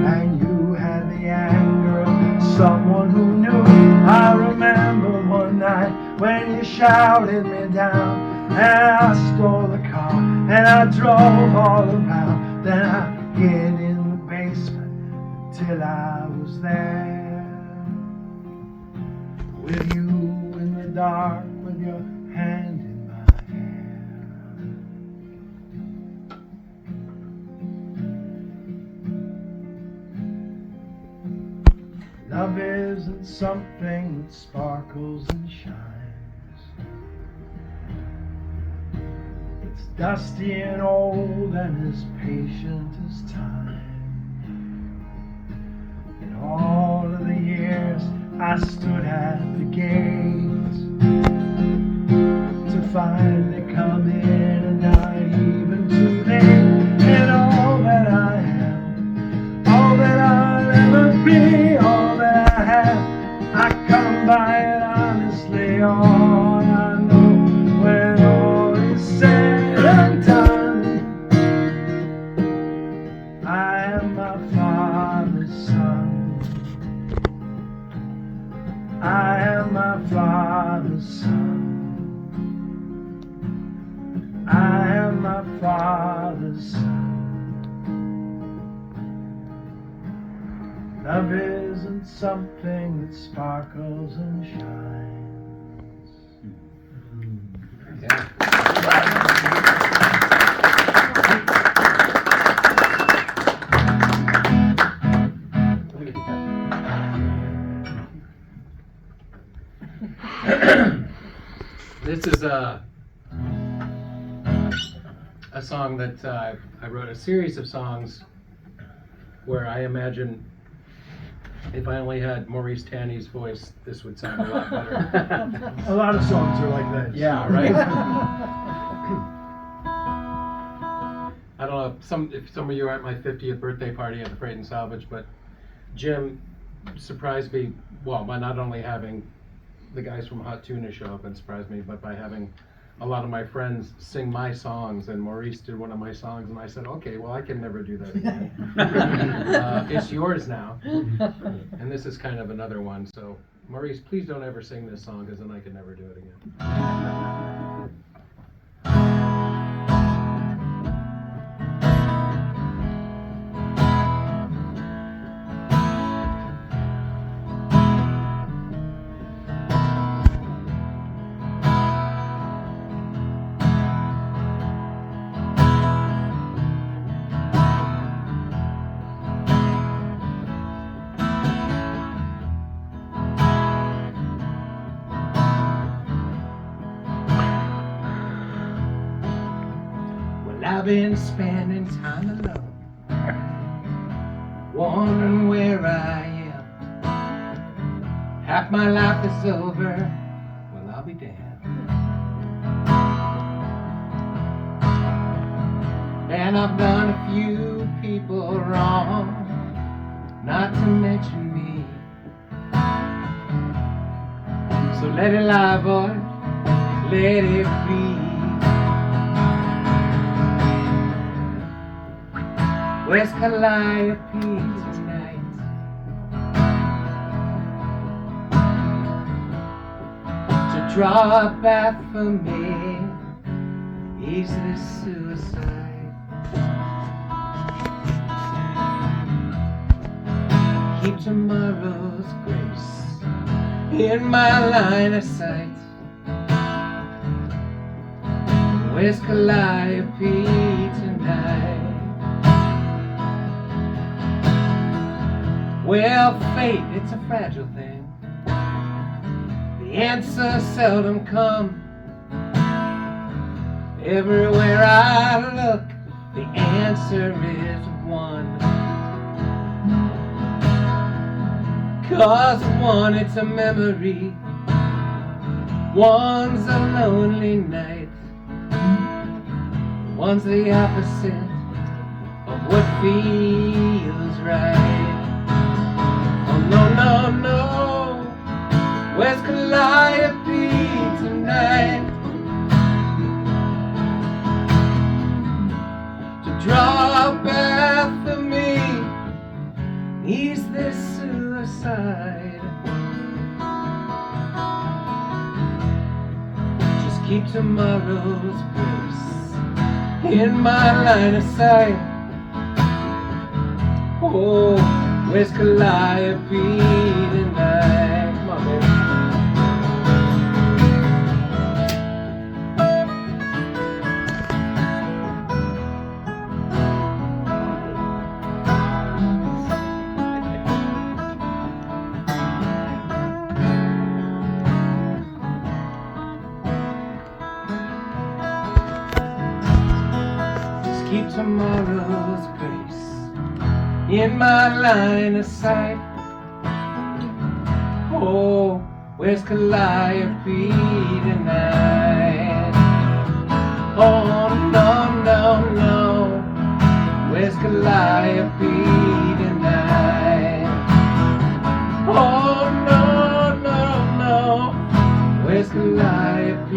and you had the anger of someone who knew. I remember one night when you shouted me down, and I stole the car and I drove all around. Then I hid in the basement till I was there with you in the dark with your hand in my hair. Love isn't something that sparkles and shines. It's dusty and old and as patient as time. In all of the years I stood at the gate to finally come in, and not even too late. And all that I am, all that I'll ever be, all that I have, I come by it honestly. All I know when all is said and done, I am my father's son. I am my father's son. I am my father's son. Love isn't something that sparkles and shines. This is a song that I wrote, a series of songs where I imagine if I only had Maurice Taney's voice, this would sound a lot better. A lot of songs are like that. Yeah, right? I don't know if some of you are at my 50th birthday party at the Freight and Salvage, but Jim surprised me, well, by not only having the guys from Hot Tuna show up and surprised me, but by having a lot of my friends sing my songs, and Maurice did one of my songs, and I said, okay, well, I can never do that again. It's yours now. And this is kind of another one, so Maurice, please don't ever sing this song, because then I can never do it again. I've been spending time alone, wondering where I am. Half my life is over, well, I'll be damned. And I've done a few people wrong, not to mention me. So let it lie, boy, let it be. Where's Calliope tonight? To draw a bath for me, ease this suicide. Keep tomorrow's grace in my line of sight. Where's Calliope tonight? Well, fate, it's a fragile thing. The answers seldom come. Everywhere I look, the answer is one. 'Cause one, it's a memory. One's a lonely night. One's the opposite of what feels right. No, no, no, where's Calliope tonight? To draw a bath for me, Is this suicide? Just keep tomorrow's grace in my line of sight. Oh, where's Calliope tonight? Come on, baby. Keep tomorrow's grace in my line of sight. Oh, where's Calliope tonight? Oh, no, no, no. Where's Calliope tonight? Oh, no, no, no. Where's Calliope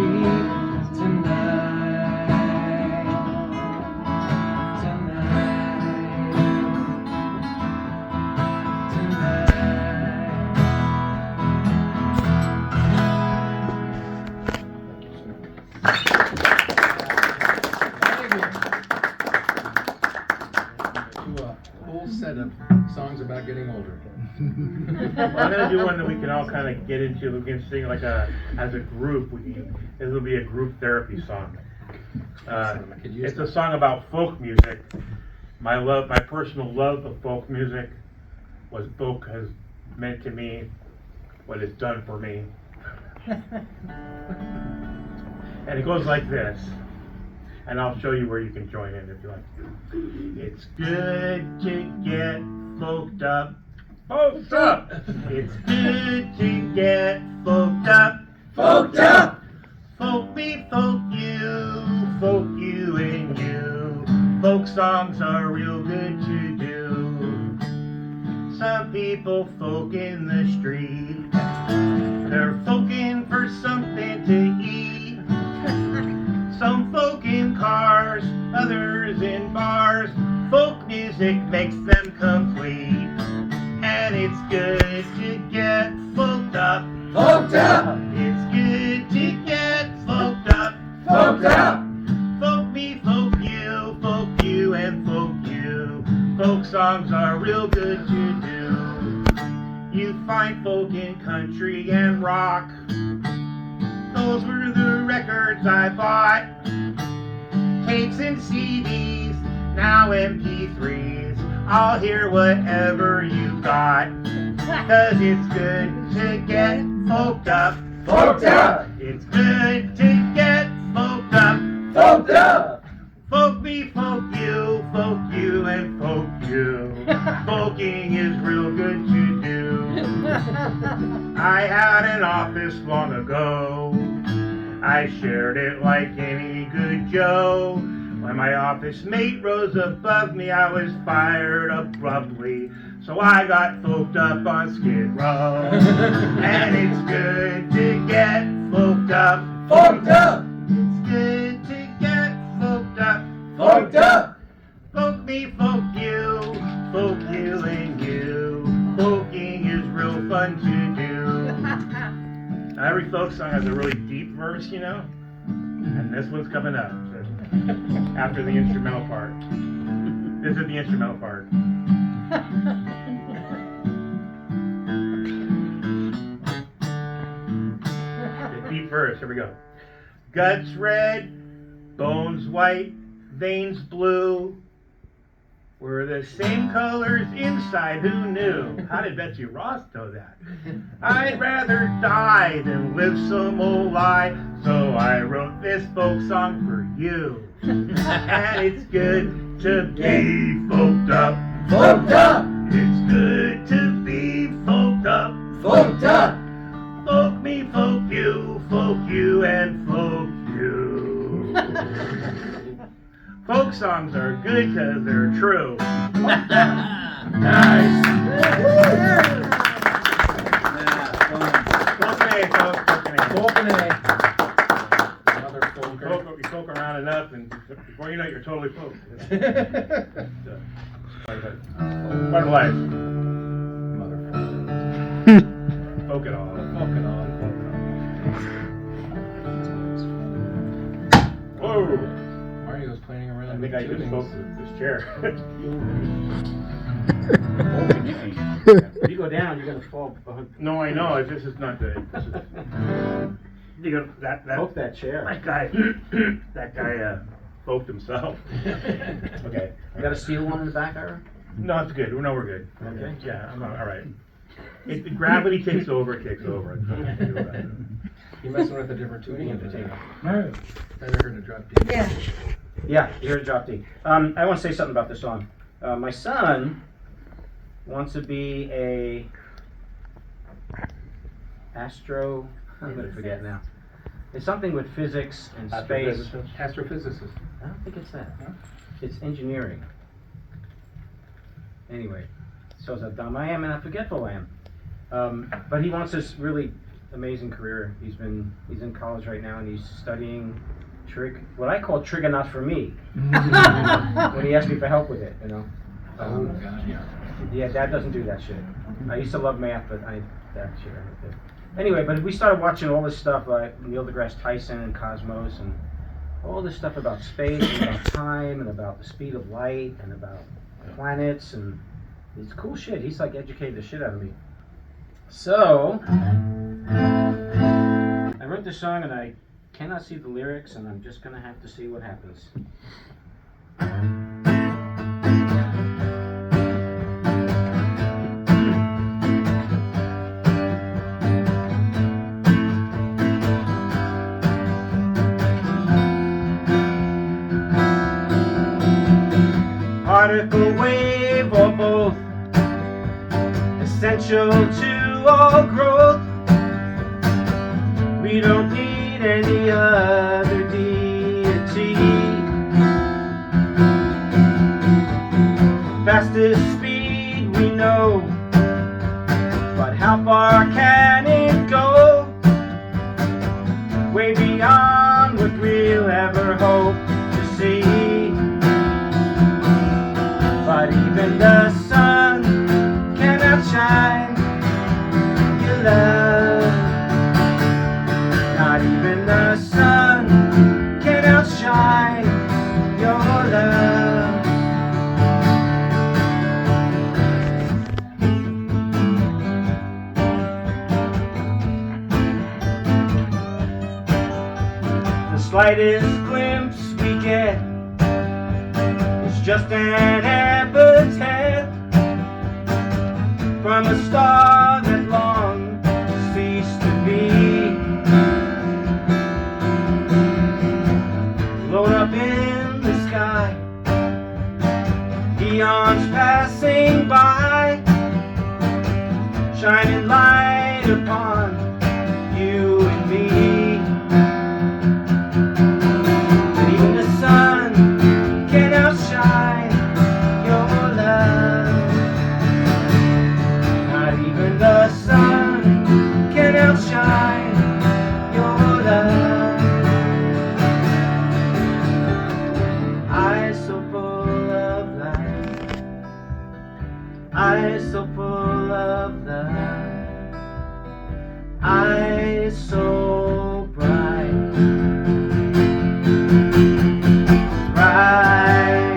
tonight? Set of songs about getting older. Well, I'm gonna do one that we can all kind of get into. We can sing like as a group. This will be a group therapy song. It's a song about folk music. My personal love of folk music, what folk has meant to me, what it's done for me. And it goes like this. And I'll show you where you can join in if you like to. It's good to get folked up. Folked up! It's good to get folked up. Folked up! Folk me, folk you and you. Folk songs are real good to do. Some people folk in the street. They're folking for something to eat. Some folk in cars, others in bars. Folk music makes them complete. And it's good to get folked up. Folked up! It's good to get folked up. Folked up! Folk me, folk you and folk you. Folk songs are real good to do. You find folk in country and rock. Those were the records I bought. Tapes and CDs, now MP3s. I'll hear whatever you got. Cause it's good to get folked up. Folked up! It's good to get folked up. Folked up! Folk me, folk you and folk you. Folking is real good to do. I had an office long ago. I shared it like any good Joe. When my office mate rose above me, I was fired abruptly. So I got folked up on Skid Row. And it's good to get folked up. Folked up! It's good to get folked up. Folked up! Folk me, folk you and you. Folking is real fun to do. Every folk song has a really deep verse, you know? And this one's coming up after the instrumental part. This is the instrumental part. The deep verse, here we go. Guts red, bones white, veins blue. We're the same colors inside, who knew? How did Betsy Ross know that? I'd rather die than live some old lie, so I wrote this folk song for you. And it's good to be folked up. Folked up! It's good to be folked up. Folked up! Folk me, folk you and folk you. Folk songs are good because they're true. Nice. You folk around enough, and before you know it, you're totally folk. Part of life. Poke it all. Poke it on. Whoa! Mario's playing around I with think I just tunings. spoke with this chair. If you go down, you're gonna fall behind. No, I know. This is not the. This is, you know, that Poke that chair. that guy poked himself. Okay. You got a steel one in the back, Ira? No, it's good. No, we're good. Okay. Yeah, I'm all right. If the gravity takes over, it takes over. You messing with a different tuning? No. Better her to drop D. Yeah. Yeah, you heard a drop D. I want to say something about this song. My son wants to be a I'm gonna forget now. It's something with physics and space. Astrophysicist. I don't think it's that. It's engineering. Anyway, shows how dumb I am and how forgetful I am. But he wants this really amazing career. He's in college right now and he's studying what I call trigger not for me. When he asked me for help with it, you know. Oh, God, yeah. Yeah, Dad doesn't do that shit. I used to love math, but that shit I don't do. Anyway, but we started watching all this stuff like Neil deGrasse Tyson and Cosmos and all this stuff about space and about time and about the speed of light and about planets and it's cool shit. He's like educated the shit out of me. So I wrote this song and I cannot see the lyrics and I'm just gonna have to see what happens. Particle wave or both, essential to all growth. We don't need any other deity. Fastest speed we know, but how far can it go? Way beyond what we'll ever hope to see. But even the sun cannot shine your love. Not even the sun can outshine your love. The slightest glimpse we get is just an amber's head from a star that long ceased to be. Float up in the sky, eons passing by, shining light upon you and me. But even the sun can outshine your love. Not even the sun can outshine your love. Eyes so full of light, eyes so full of love, eyes so bright, bright.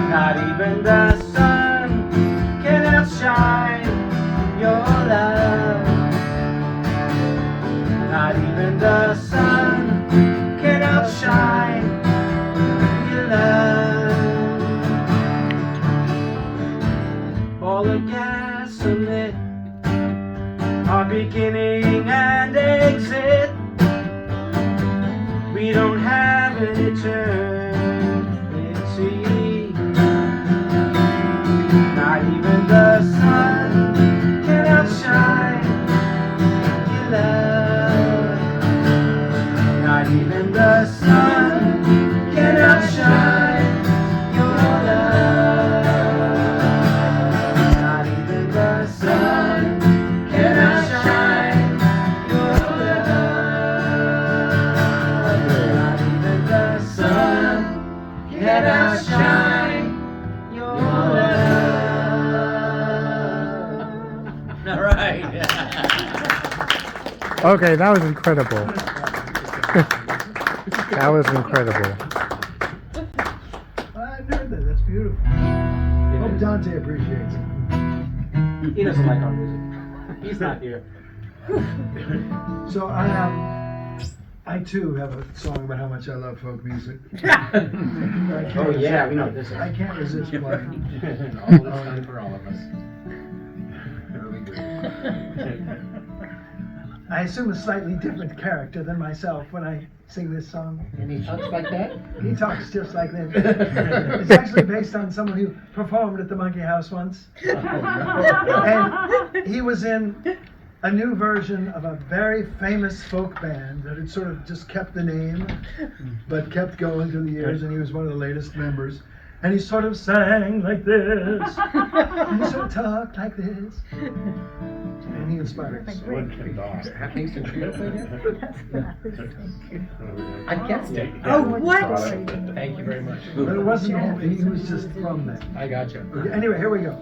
Not even the sun can outshine your love. Not even the sun can outshine your love. All the gas lit, our beginning and exit. We don't have an eternity. Not even the sun can outshine your love. Okay, that was incredible. That was incredible. I heard that. That's beautiful. Hope Dante appreciates it. He doesn't like our music. He's not here. So I too have a song about how much I love folk music. Oh yeah, we know this. I can't resist playing. All this time for all of us. Really good. I assume a slightly different character than myself when I sing this song. And he talks like that? He talks just like this. It's actually based on someone who performed at the Monkey House once. And he was in a new version of a very famous folk band that had sort of just kept the name, but kept going through the years, and he was one of the latest members. And he sort of sang like this, and he sort of talked like this. And he inspired us. Kingston Trio played here? I guessed it. Oh, what? Thank you very much. But it wasn't all, he was just from there. I got you. Okay, anyway, here we go.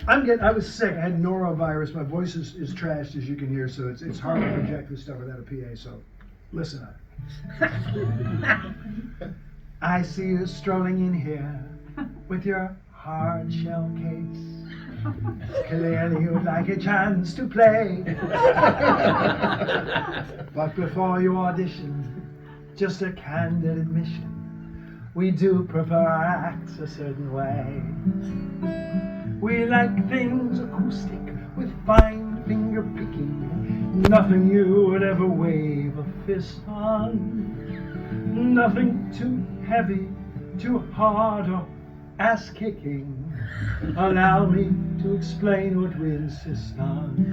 I was sick. I had norovirus. My voice is trashed, as you can hear, so it's hard to project this stuff without a PA, so listen up. I see you strolling in here with your hard shell case. Clearly you'd like a chance to play. But before you audition, just a candid admission, we do prefer our acts a certain way. We like things acoustic with fine finger picking, nothing you would ever wave a fist on, nothing too heavy, too hard, or ass kicking. Allow me to explain what we insist on.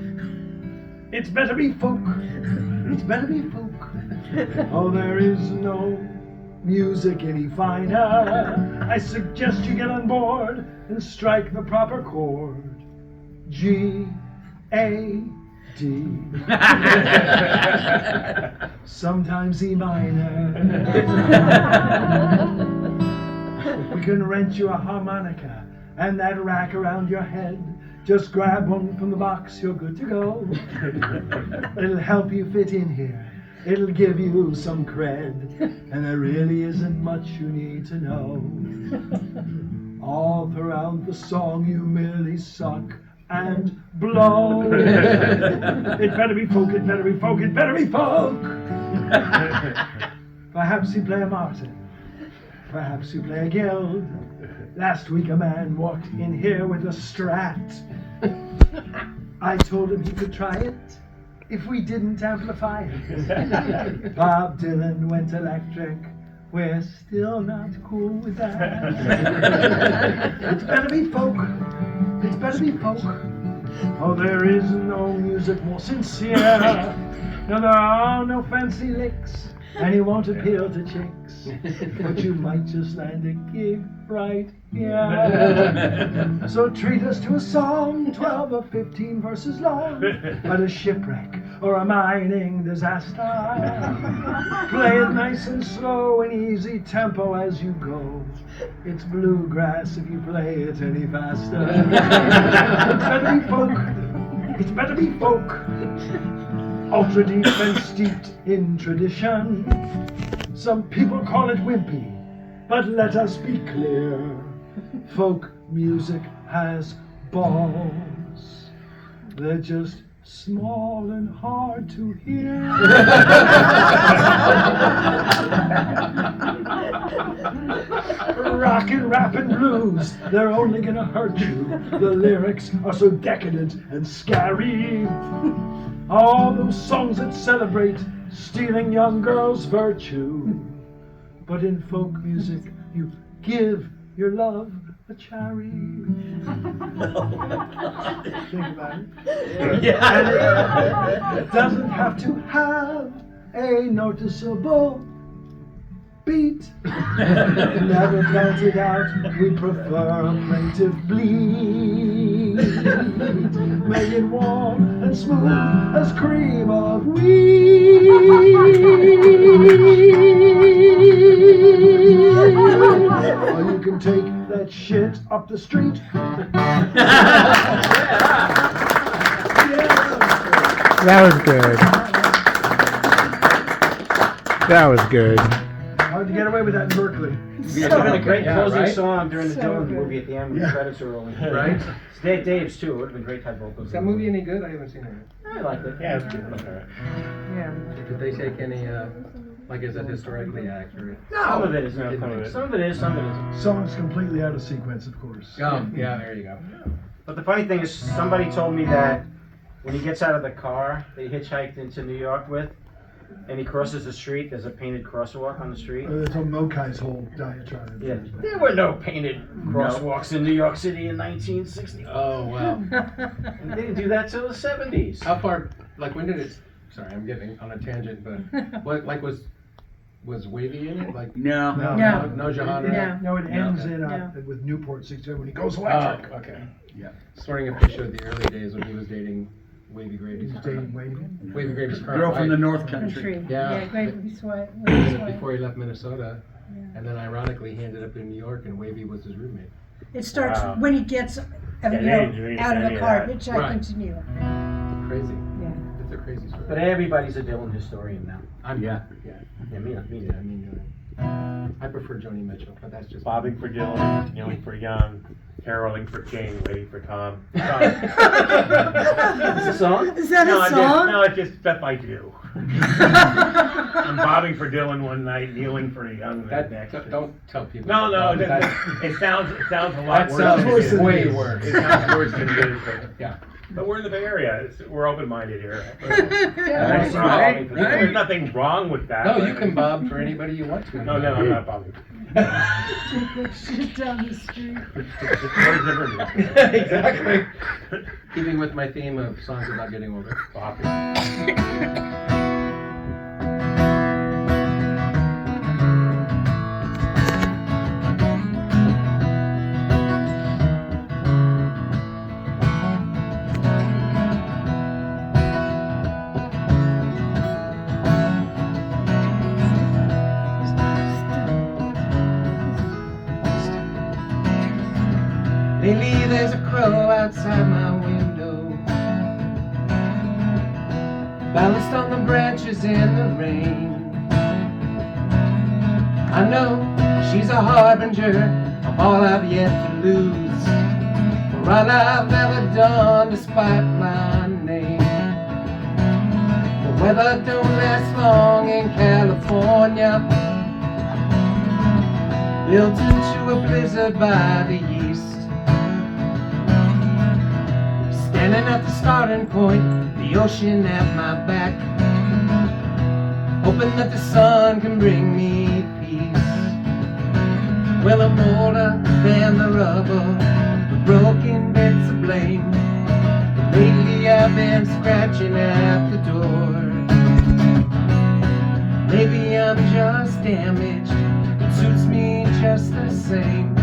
It's better be folk, it's better be folk. Oh, there is no music any finer. I suggest you get on board and strike the proper chord. G, A, D. Sometimes E minor. We can rent you a harmonica and that rack around your head. Just grab one from the box, you're good to go. It'll help you fit in here. It'll give you some cred, and there really isn't much you need to know. All throughout the song you merely suck and blow. It better be folk, it better be folk, it better be folk. Perhaps you play a martin, perhaps you play a guild. Last week a man walked in here with a Strat. I told him he could try it if we didn't amplify it. Bob Dylan went electric. We're still not cool with that. It's better be folk. It's better be folk. Oh, there is no music more sincere. No, there are no fancy licks, and you won't appeal to chicks. But you might just land a gig right here. So treat us to a song, 12 or 15 verses long, about a shipwreck or a mining disaster. Play it nice and slow and easy tempo as you go. It's bluegrass if you play it any faster. It's better be folk. It's better be folk. Ultra deep and steeped in tradition. Some people call it wimpy, but let us be clear. Folk music has balls. They're just small and hard to hear. Rock and rap and blues, they're only gonna hurt you. The lyrics are so decadent and scary. All those songs that celebrate stealing young girls' virtue. But in folk music, you give your love a cherry. Think about it. Yeah. And it doesn't have to have a noticeable beat. Never belted out, we prefer a plaintive bleed. Make it warm and smooth as cream of wheat. Or you can take that shit up the street. Yeah. That was good. That was good. Hard to get away with that in Berkeley. Yeah, it's been a great Yeah, closing right? song during the So Dylan good. movie at the end when the credits are rolling. Right? Dave's too. It would have been great to have vocals. Is that movie any good? I haven't seen it. I liked it. Yeah, it's good. All right. Yeah. Did they take any, like, is it historically accurate? Some of it is. No. Some of it is. Some of it isn't. Song's completely out of sequence, of course. Oh, yeah, there you go. But the funny thing is, somebody told me that when he gets out of the car that he hitchhiked into New York with, and he crosses the street, there's a painted crosswalk on the street. That's on Mokai's whole diatribe. Yeah, there were no painted crosswalks in New York City in 1960. Oh, wow. They didn't do that till the 70s. How far, like, when did it, sorry, I'm getting on a tangent, but, what, like, was Wavy in it? Like, No. No. no Johanna? No. No, it ends Okay. in No. with Newport 67 when he goes Oh, electric. okay. Yeah. Just wondering if they showed the early days when he was dating Wavy Grady's He's dating Wavy. Wavy Grady's current Girl from the wife. North Country. Country. Yeah. Great Sweat. Before he left Minnesota, Yeah. and then ironically he ended up in New York and Wavy was his roommate. It starts Wow. when he gets Yeah, they didn't do out of any a of car, that. hitchhiking Right. to New York. Crazy. Yeah. It's a crazy story. But everybody's a Dylan historian now. I'm Yeah. Yeah. Yeah, me Yeah, too. I mean, I prefer Joni Mitchell, but that's just Bobbing for Dylan, kneeling for Young, caroling for King, waiting for Tom. Is it a song? Is that No, a song? it's just stuff I do. I'm bobbing for Dylan one night, kneeling for Young the that. next. Don't tell people. No, that, it sounds a lot that worse. sounds than it is. way worse. It sounds worse than it is. But, Yeah. but we're in the Bay Area. We're open-minded here. Right. Right. There's nothing wrong with that. No, but- you can bob for anybody you want to. No, I'm not bobbing. Shit down the street. Words different. Exactly. Keeping with my theme of songs about getting older. Bobbing. Lately there's a crow outside my window, balanced on the branches in the rain. I know she's a harbinger of all I've yet to lose, for all I've ever done despite my name. The weather don't last long in California, built into a blizzard by the east. Standing at the starting point, the ocean at my back, hoping that the sun can bring me peace. Well, I'm older than the rubble, the broken bits of blame, but lately I've been scratching at the door. Maybe I'm just damaged, it suits me just the same.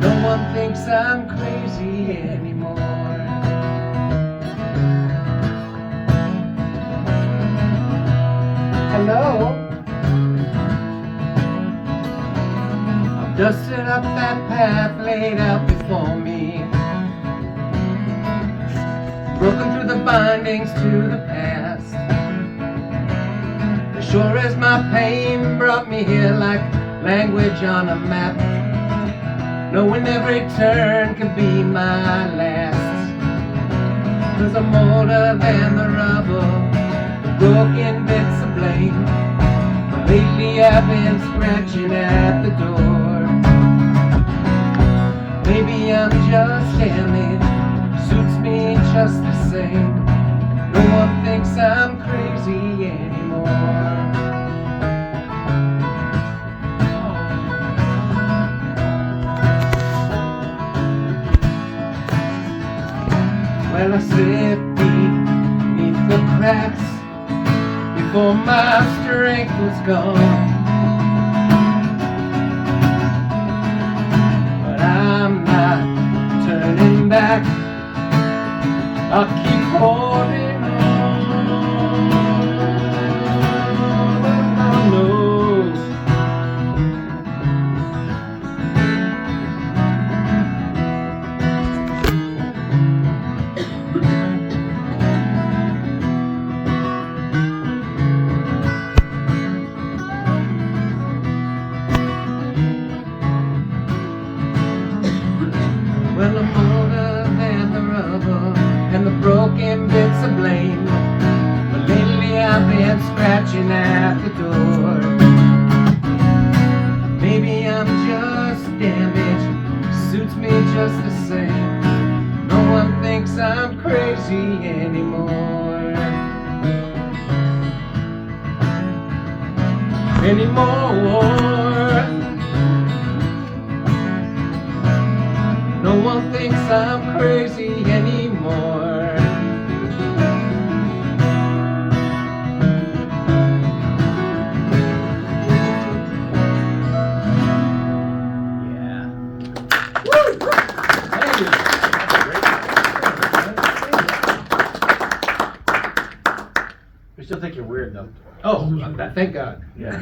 No one thinks I'm crazy anymore. Hello. I've dusted up that path laid out before me, broken through the bindings to the past. As sure as my pain brought me here like language on a map, knowing every turn could be my last. 'Cause I'm older than the rubble, broken bits of blame, but lately I've been scratching at the door. Maybe I'm just damaged, suits me just the same. No one thinks I'm crazy anymore. Well, I slipped deep beneath the cracks before my strength was gone. But I'm not turning back, I'll keep holding on. No. I'm scratching at the door. Maybe I'm just damaged, suits me just the same. No one thinks I'm crazy anymore. No one thinks I'm crazy anymore. Yeah. Thank you. We still think you're weird though. Oh, thank God. Yeah.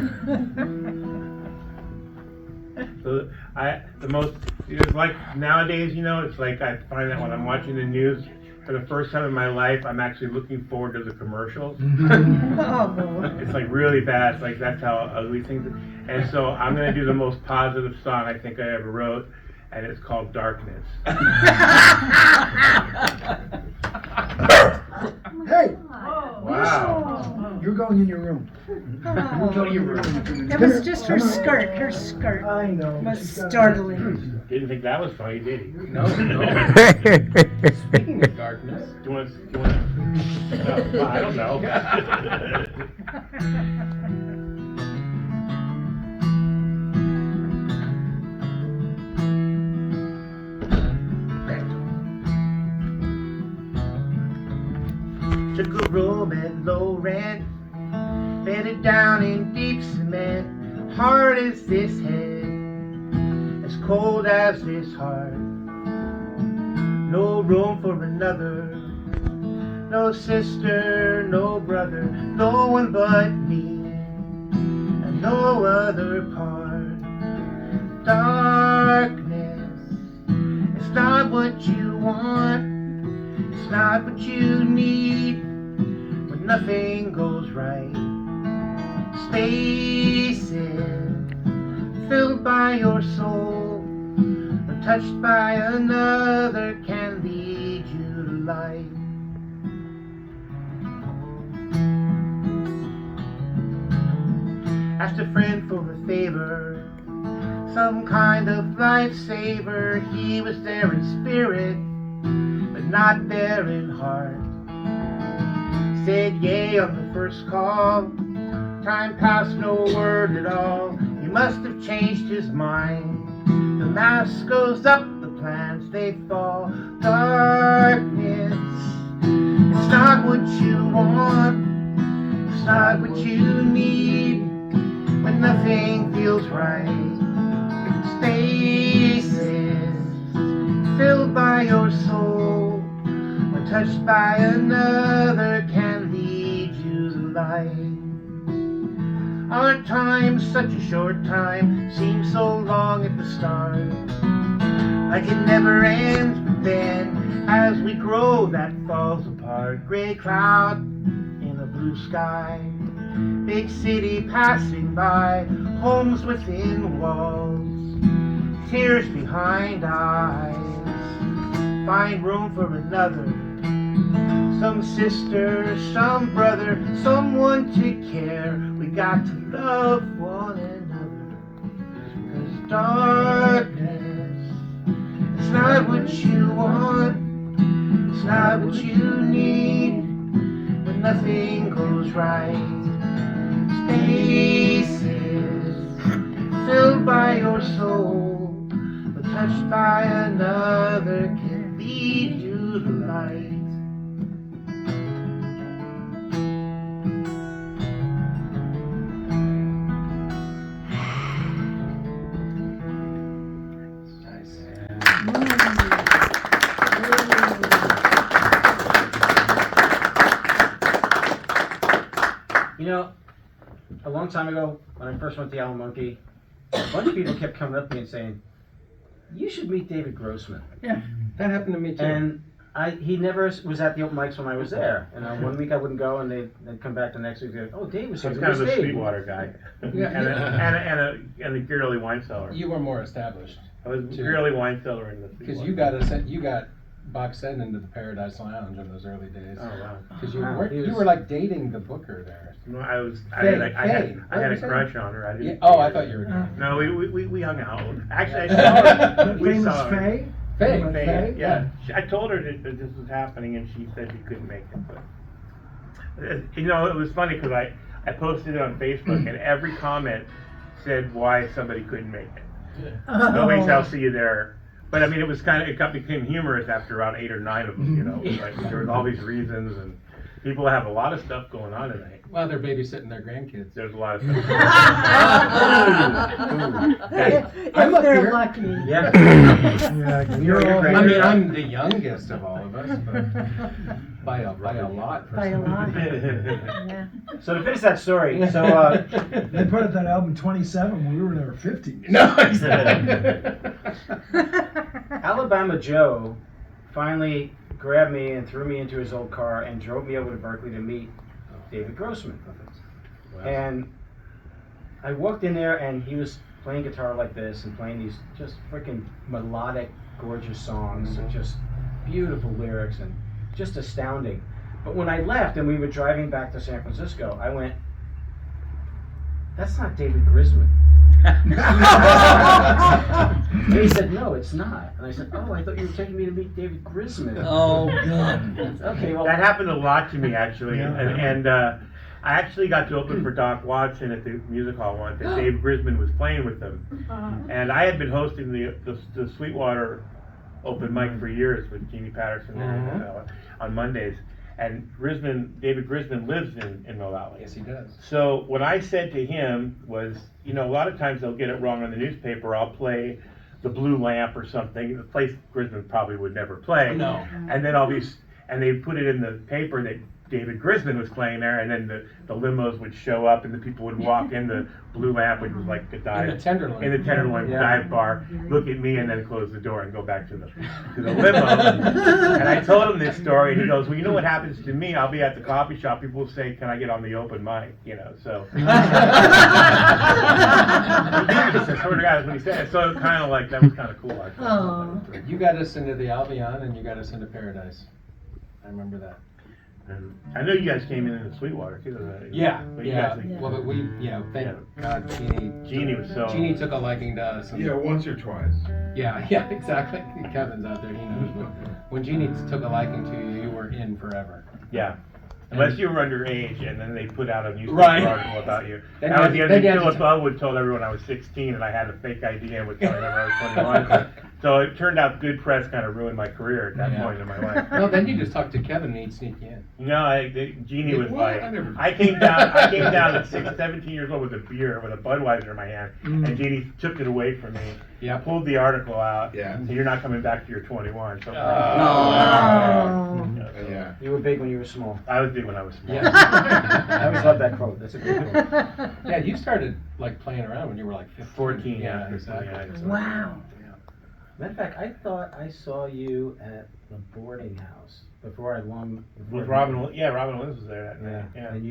So it's like nowadays, you know, it's like I find that when I'm watching the news for the first time in my life, I'm actually looking forward to the commercials. Oh, It's like really bad. It's like that's how ugly things are. And so I'm gonna do the most positive song I think I ever wrote, and it's called Darkness. Hey, Wow. you're going in your room. Go to your room. It was just her skirt. Her skirt I know. was She's got- startling. Didn't think that was funny, did he? No, no. Speaking of darkness. Do you want to? Well, I don't know. Took a room at low rent, bedded down in deep cement, hard as this head, as cold as this heart. No room for another, no sister, no brother, no one but me, and no other part. Darkness, it's not what you want, it's not what you need. When nothing goes right, spaces filled by your soul, or touched by another, can lead you to light. Asked a friend for a favor, some kind of lifesaver. He was there in spirit, but not there in heart. Said yay on the first call. Time passed, no word at all. He must have changed his mind. The mask goes up, the plans they fall. Darkness, it's not what you want, it's not what you need. When nothing feels right, spaces filled by your soul, when touched by another, can lead you to light. Our time's such a short time, seems so long at the start, like it never ends, but then as we grow that falls apart. Gray cloud in a blue sky, big city passing by, homes within walls, tears behind eyes. Find room for another, some sister, some brother, someone to care. We got to love one another, 'cause darkness, it's not what you want, it's not what you need. When nothing goes right, spaces filled by your soul, but touched by another, can lead you to light. You know, a long time ago, when I first went to Yellow Monkey, a bunch of people kept coming up to me and saying, "You should meet David Grossman." That happened to me too. And he never was at the open mics when I was there. And one week I wouldn't go, and they'd come back the next week. They'd go, "Oh, Dave was So here." it's kind of a Where's Dave?" Sweetwater guy. Yeah, and a girly wine cellar. you were more established I was too. girly wine cellar in the because Sweetwater. you got box set into the Paradise Lounge in those early days. Oh wow! Because Wow, he you was- were like dating the booker there. No, I Faye, had a Faye. crush on her. I didn't. Oh, I thought you were. No, we hung out. Actually, I saw her. We Famous saw her. Faye? Faye. Faye, yeah. I told her that this was happening, and she said she couldn't make it. But you know, it was funny because I posted it on Facebook, and every comment said why somebody couldn't make it. Nobody said, "I'll see you there." But I mean, it was became humorous after around 8 or 9 of them. You know, like there was all these reasons, and people have a lot of stuff going on tonight. Well, they're babysitting their grandkids. There's a lot of stuff. I'm up They're here. lucky. Yeah. Yeah, You're all I mean, I'm the youngest of all of us, but by a lot. By a lot. Yeah. Yeah. So to finish that story, so They put out that album 27 when we were in our 50s. No, exactly. Alabama Joe finally grabbed me and threw me into his old car and drove me over to Berkeley to meet David Grossman. And I walked in there and he was playing guitar like this and playing these just freaking melodic, gorgeous songs with just beautiful lyrics and just astounding. But when I left and we were driving back to San Francisco, I went, "That's not David Grossman." And he said, "No, it's not." And I said, "Oh, I thought you were taking me to meet David Grossman." Oh, God. Okay, well, That happened a lot to me actually, Yeah. and I actually got to open for Doc Watson at the music hall once, and Dave Grisman was playing with them, and I had been hosting the Sweetwater open mic for years with Jeannie Pehrson on Mondays, and David Grisman lives in Mill Valley. Yes, he does. So what I said to him was, you know, a lot of times they'll get it wrong on the newspaper. I'll play the Blue Lamp or something, the place Grisman probably would never play. No. And then and they put it in the paper that David Grisman was playing there, and then the limos would show up, and the people would walk in the Blue Lamp, which was like a dive In the Tenderloin. Yeah. dive bar, look at me, and then close the door and go back to the limo. And I told him this story, and he goes, "Well, you know what happens to me? I'll be at the coffee shop. People will say, 'Can I get on the open mic?' You know, so." He did, I swear to God, that's what he said. So kind of like that was kind of cool. I thought. Oh. You got us into the Albion and you got us into Paradise. I remember that. And I know you guys came in the Sweetwater too. Yeah, But you yeah. guys- Well, but thank God, Jeannie was so. Jeannie took a liking to us. And once or twice. yeah, exactly. Kevin's out there, he knows. But when Jeannie took a liking to you, you were in forever. Yeah. Unless you were underage, and then they put out a newspaper Right. article about you. Then That was you the had- other then you thing. had to Philip Elwood told everyone I was 16, and I had a fake ID and was telling them I was 21. So it turned out good press kind of ruined my career at that Yeah. point in my life. Well, then you just talked to Kevin and he'd sneak you in. No, Jeannie was What? like, I never- I came down at 17 years old with a beer, with a Budweiser in my hand, and Jeannie took it away from me. Yeah. Pulled the article out. Yeah. So you're not coming back to your 21. So Oh. Yeah. you were big when you were small. I was big when I was small. Yeah. I always love that quote. That's a great quote. Yeah, you started like playing around when you were like 15. 14, Yeah, yeah, exactly. yeah. Wow. Matter of fact, I thought I saw you at the boarding house before I won. With Robin Williams was there that Yeah. night.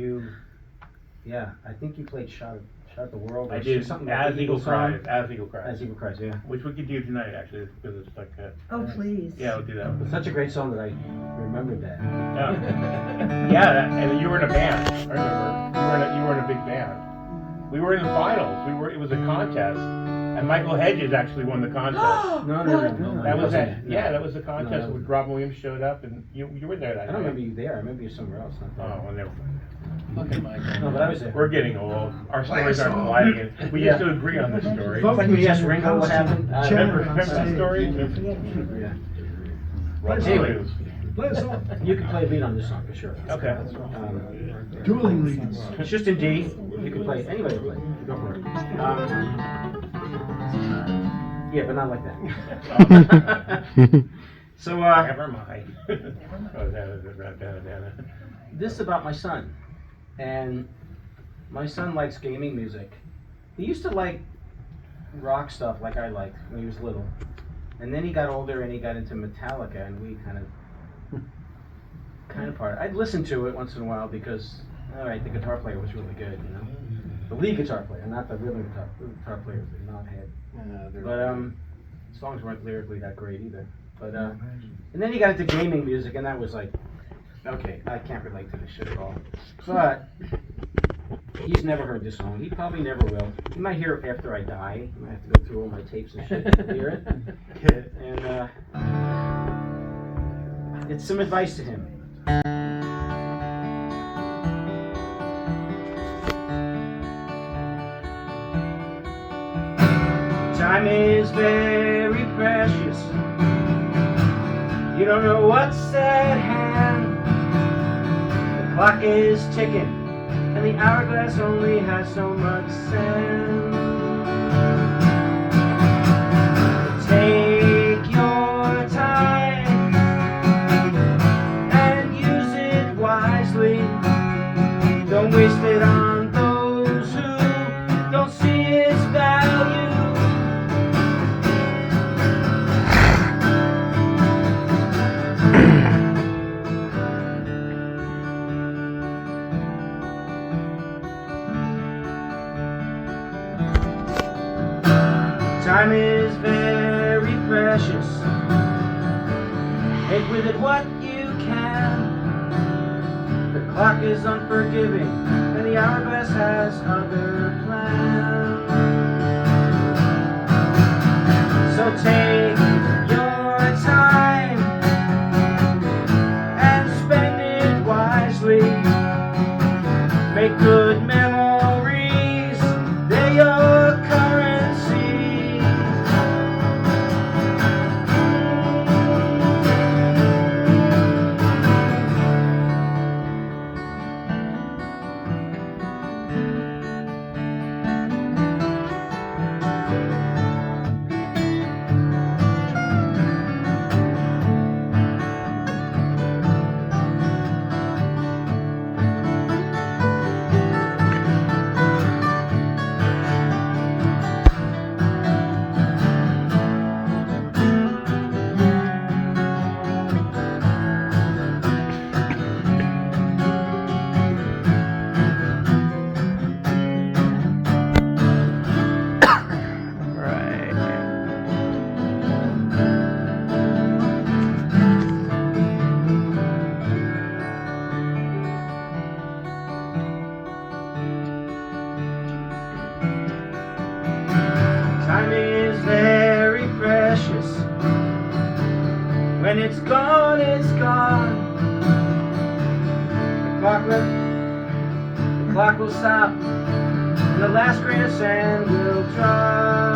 Yeah. And I think you played Shot at the World. I or did something As like Eagle Eagle Song. Cries. As Eagle Cries. As Eagle Cries, yeah. Which we could do tonight, actually, because it's like Oh, please. yeah, we'll do that. It's such a great song that I remembered that. Yeah, and you were in a band. I remember. You were in a big band. We were in the finals. It was a contest, and Michael Hedges actually won the contest. No. That was it. it. Yeah, that was the contest No. where Robin Williams showed up, and you were there that I night. don't remember you there. I remember you somewhere else. Not there. Oh, well, never mind. Look at Michael. No, but I was there. We're getting old. Our stories aren't colliding. We used to agree on this story. When you asked Ringo what happened, Remember the story? Yeah. Robin Anyway. Williams. Play a song. You can play a beat on this song for sure. Okay. Dueling leads. It's just in D. You can play. Anybody can play. Go for it. Yeah, but not like that. So, Never mind. Oh, this is about my son. And my son likes gaming music. He used to like rock stuff like I liked when he was little. And then he got older and he got into Metallica, and we kind of part. I'd listen to it once in a while because, all right, the guitar player was really good, you know. The lead guitar player, not the rhythm guitar. The guitar player was a knothead. But songs weren't lyrically that great either. But and then he got into gaming music, and that was like, okay, I can't relate to this shit at all. But He's never heard this song. He probably never will. He might hear it after I die. I might have to go through all my tapes and shit to hear it. And it's some advice to him. Time is very precious. You don't know what's at hand. The clock is ticking, and the hourglass only has so much sand. Take your time and use it wisely. Don't waste it on those who don't see its value. Time is very precious. Make with it what you can. The clock is unforgiving, and the hourglass has other plans. So take your time and spend it wisely. Make good memories, they're your currency. Time is very precious. When it's gone, it's gone. The clock will stop, and the last grain of sand will drop.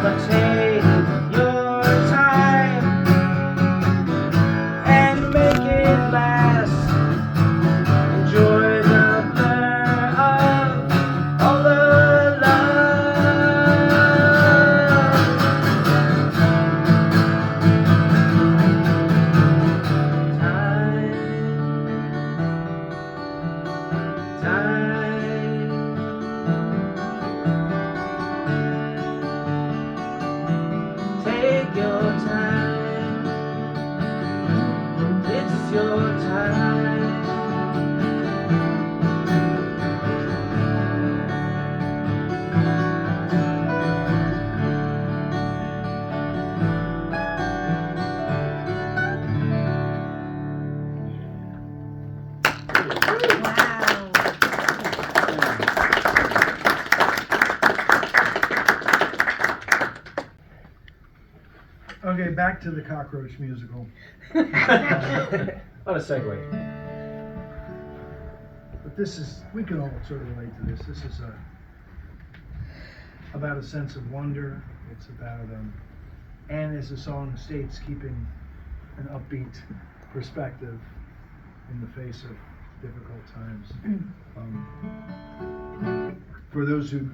But take your time and make it last. Enjoy the blur of all the love. Take your time. It's your time. Okay, back to the cockroach musical. What a segue. But this is, we can all sort of relate to this. This is about a sense of wonder. It's about, and as the song states, keeping an upbeat perspective in the face of difficult times. For those who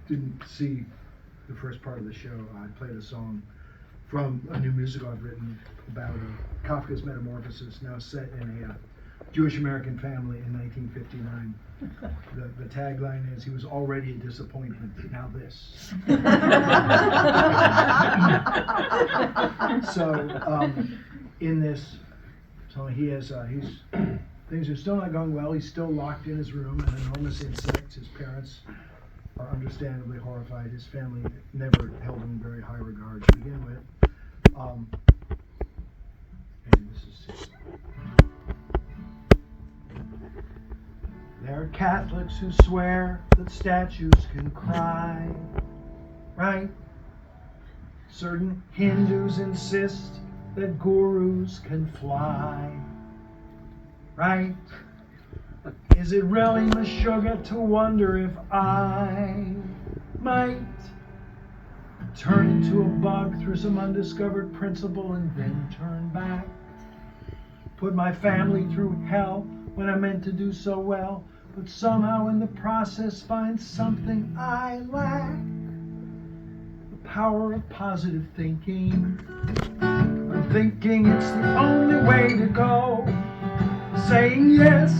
didn't see the first part of the show, I played a song from a new musical I've written about Kafka's Metamorphosis, now set in a Jewish American family in 1959. The tagline is, he was already a disappointment, now this. So in this song, he has things are still not going well. He's still locked in his room, an enormous insect. His parents are understandably horrified. His family never held him in very high regard to begin with. And this is his. There are Catholics who swear that statues can cry, right? Certain Hindus insist that gurus can fly, right? Is it really Meshuggah to wonder if I might turn into a bug through some undiscovered principle and then turn back? Put my family through hell when I meant to do so well, but somehow in the process find something I lack. The power of positive thinking. I'm thinking it's the only way to go. Saying yes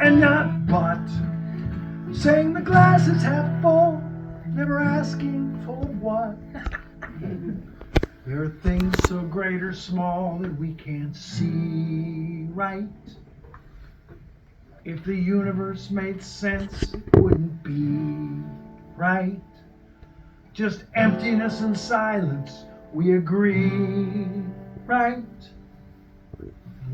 and not but. Saying the glass is half full, never asking full of what. There are things so great or small that we can't see, right? If the universe made sense, it wouldn't be, right? Just emptiness and silence, we agree, right?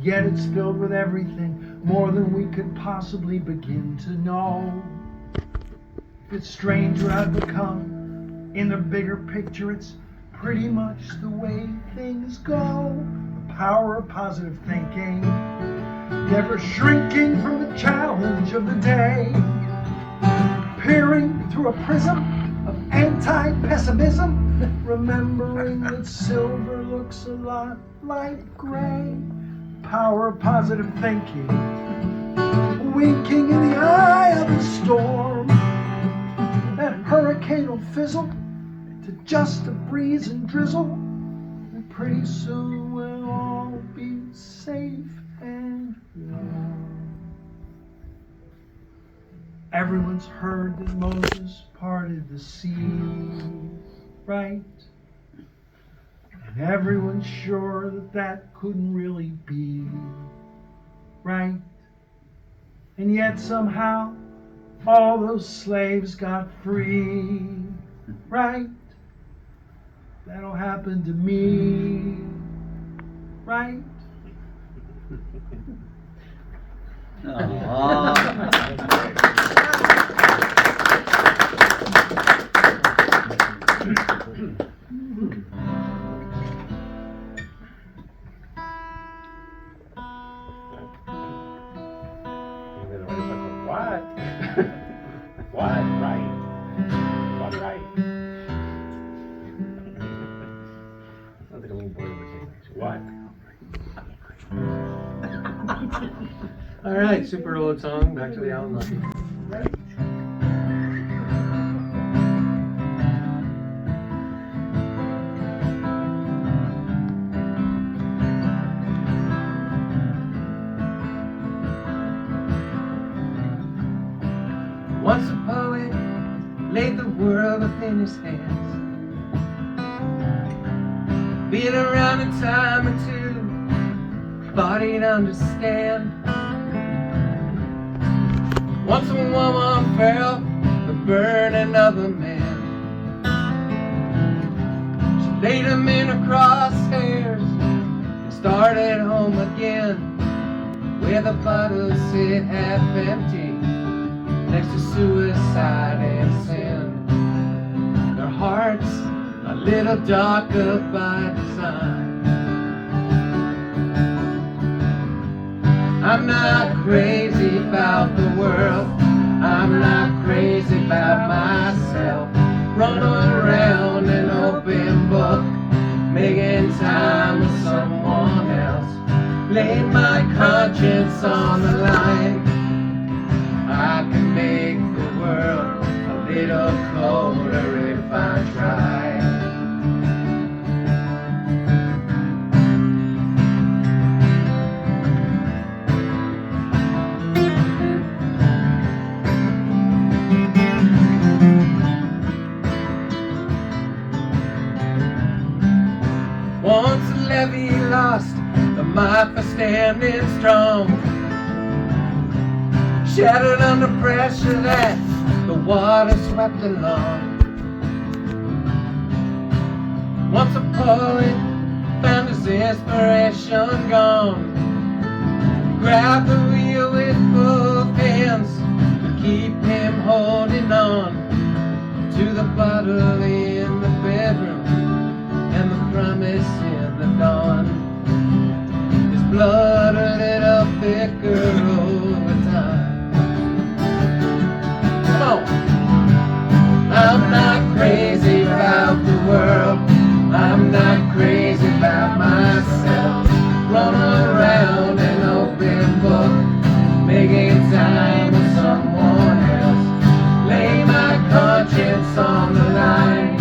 Yet it's filled with everything, more than we could possibly begin to know. It's strange what I've become. In the bigger picture, it's pretty much the way things go. The power of positive thinking, never shrinking from the challenge of the day. Peering through a prism of anti-pessimism, remembering that silver looks a lot like gray. Power of positive thinking, winking in the eye of the storm. That hurricane will fizzle to just a breeze and drizzle, and pretty soon we'll all be safe and warm. Everyone's heard that Moses parted the sea, right? And everyone's sure that that couldn't really be, right? And yet somehow all those slaves got free, right? That'll happen to me, right? What? What? Right. What? Right. Sounds like a little boy over What? All right, super old song. Back to the Alan Lucky. Once a poet laid the world within his hands, been around a time or two, thought he'd understand. Once a woman fell the burden of a man, she laid him in her crosshairs and started home again, where the bottles sit half empty next to suicide and sin. Their hearts a little darker by design. I'm not crazy about the world, I'm not crazy about myself. Run around an open book, making time with someone else. Lay my conscience on the line, I can make the world a little colder if I try. Once a levee lost, the might for standing strong, shattered under pressure that the water swept along. Once a poet found his inspiration gone, grabbed the wheel with both hands, keep him holding on to the bottle in the bedroom and the promise in the dawn. His blood a little thicker over time. Come on. I'm not crazy about the world. I'm not crazy about myself. Run around an open book, making time with someone else. Lay my conscience on the line.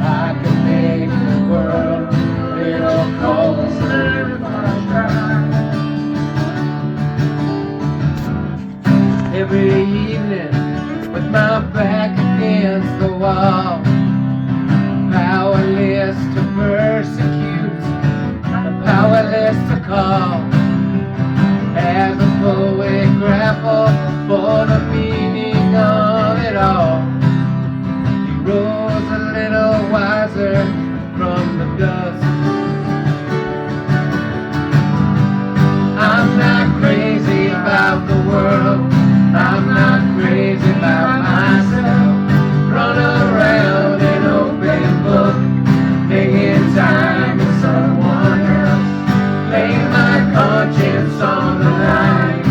I can make the world a little colder if I try. Every evening, with my back against the wall, powerless to persecute, powerless to call. As a poet grapple for the meaning of it all, he rose a little wiser from the dust. I'm not crazy about the world. I'm not crazy about myself. Run around an open book, making time with someone else. Lay my conscience on the line.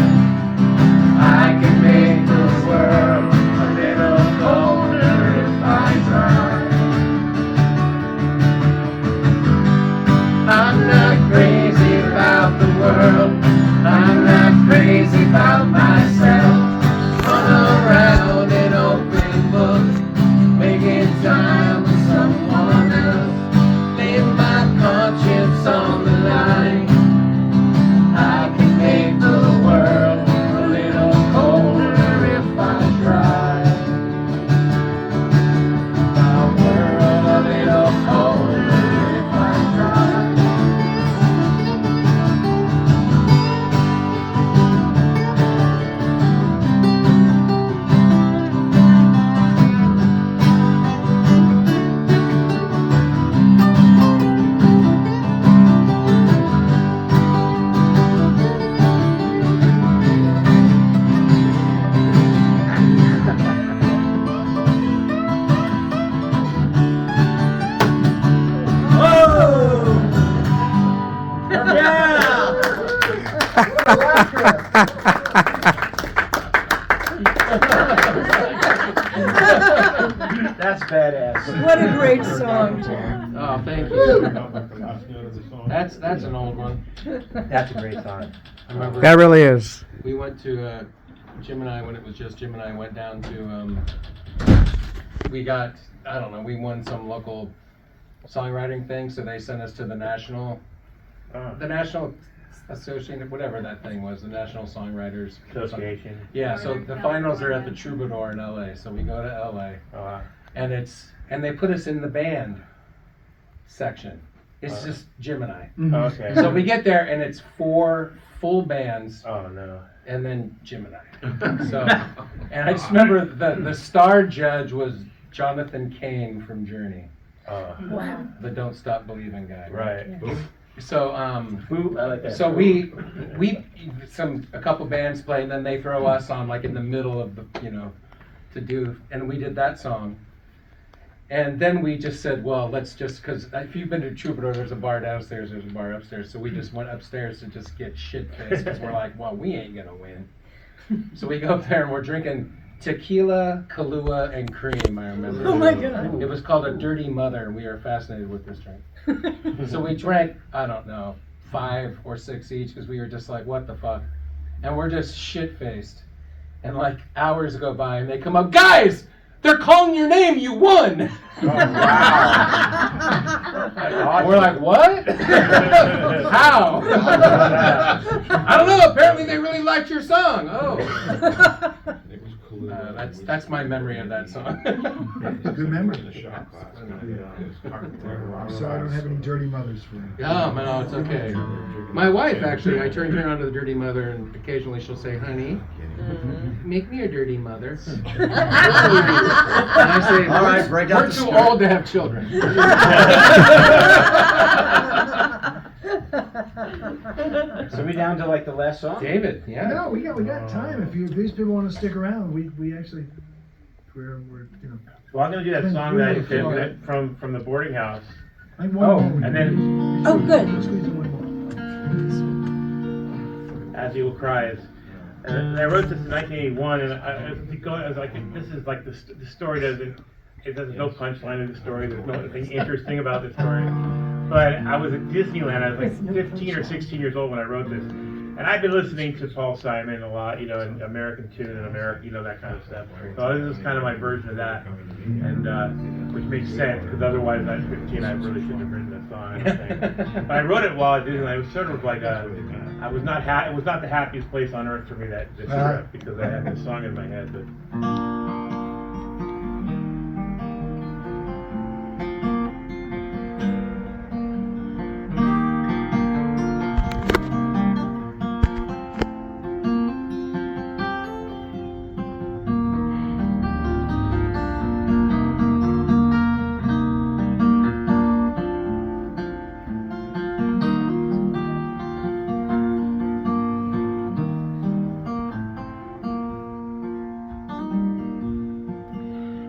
I can make the world a little colder if I try. I'm not crazy about the world. I'm not crazy about myself. Run around an open book, making time with someone else. Lay my conscience on the line. I can make the world a little colder if I try. My world a little colder if I try. That's badass. What a great song, Jim. Oh, thank you. That's an old one. That's a great song. I remember That really is. we went to Jim and I, when it was just Jim and I, went down to we got, I don't know, we won some local songwriting thing, so they sent us to the National Association, whatever that thing was, the National Songwriters Association. Yeah, so the finals are at the Troubadour in LA, so we go to LA. Oh, wow. And they put us in the band section. It's just Jim and I. Okay. So we get there and it's 4 full bands Oh no. and then Jim and I. So, and I just remember the star judge was Jonathan Cain from Journey, Wow. the Don't Stop Believing guy. Right. So Who? I like that. so we a couple bands play and then they throw us on like in the middle of the to do, and we did that song. And then we just said, well, let's just, because if you've been to Troubadour, there's a bar downstairs, there's a bar upstairs. So we just went upstairs to just get shit-faced because we're like, well, we ain't gonna win. So we go up there and we're drinking tequila, Kahlua, and cream, I remember. Oh my God. It was called a Dirty Mother, and we were fascinated with this drink. So we drank, I don't know, 5 or 6 each because we were just like, what the fuck? And we're just shit-faced. And like hours go by and they come up, guys! They're calling your name, you won! Oh, wow. We're like, what? How? I don't know, apparently they really liked your song. Oh. That's my memory of that song. Good memory. So I don't have any dirty mothers for you. Oh, no, it's okay. My wife, actually, I turn her on to the dirty mother, and occasionally she'll say, honey, make me a dirty mother. And I say, All right, break out we're the too skirt." old to have children. So we down to like the last song? David, yeah. No, we got time. If these people want to stick around, we actually we're you know. Well, I'm gonna do that song that I did from the boarding house. I think one more. And then Oh, good. Let's squeeze in one more. As You Will Cries. And I wrote this in 1981, and I was like, this is like the story doesn't. There's no punchline in the story. There's nothing interesting about the story. But I was at Disneyland. I was like 15 or 16 years old when I wrote this. And I've been listening to Paul Simon a lot, you know, and American Tune and American, you know, that kind of stuff. So this is kind of my version of that, and which makes sense because otherwise at 15 I really shouldn't have written that song. I don't think. But I wrote it while at Disneyland. It was sort of like it was not the happiest place on earth for me that trip because I had this song in my head. But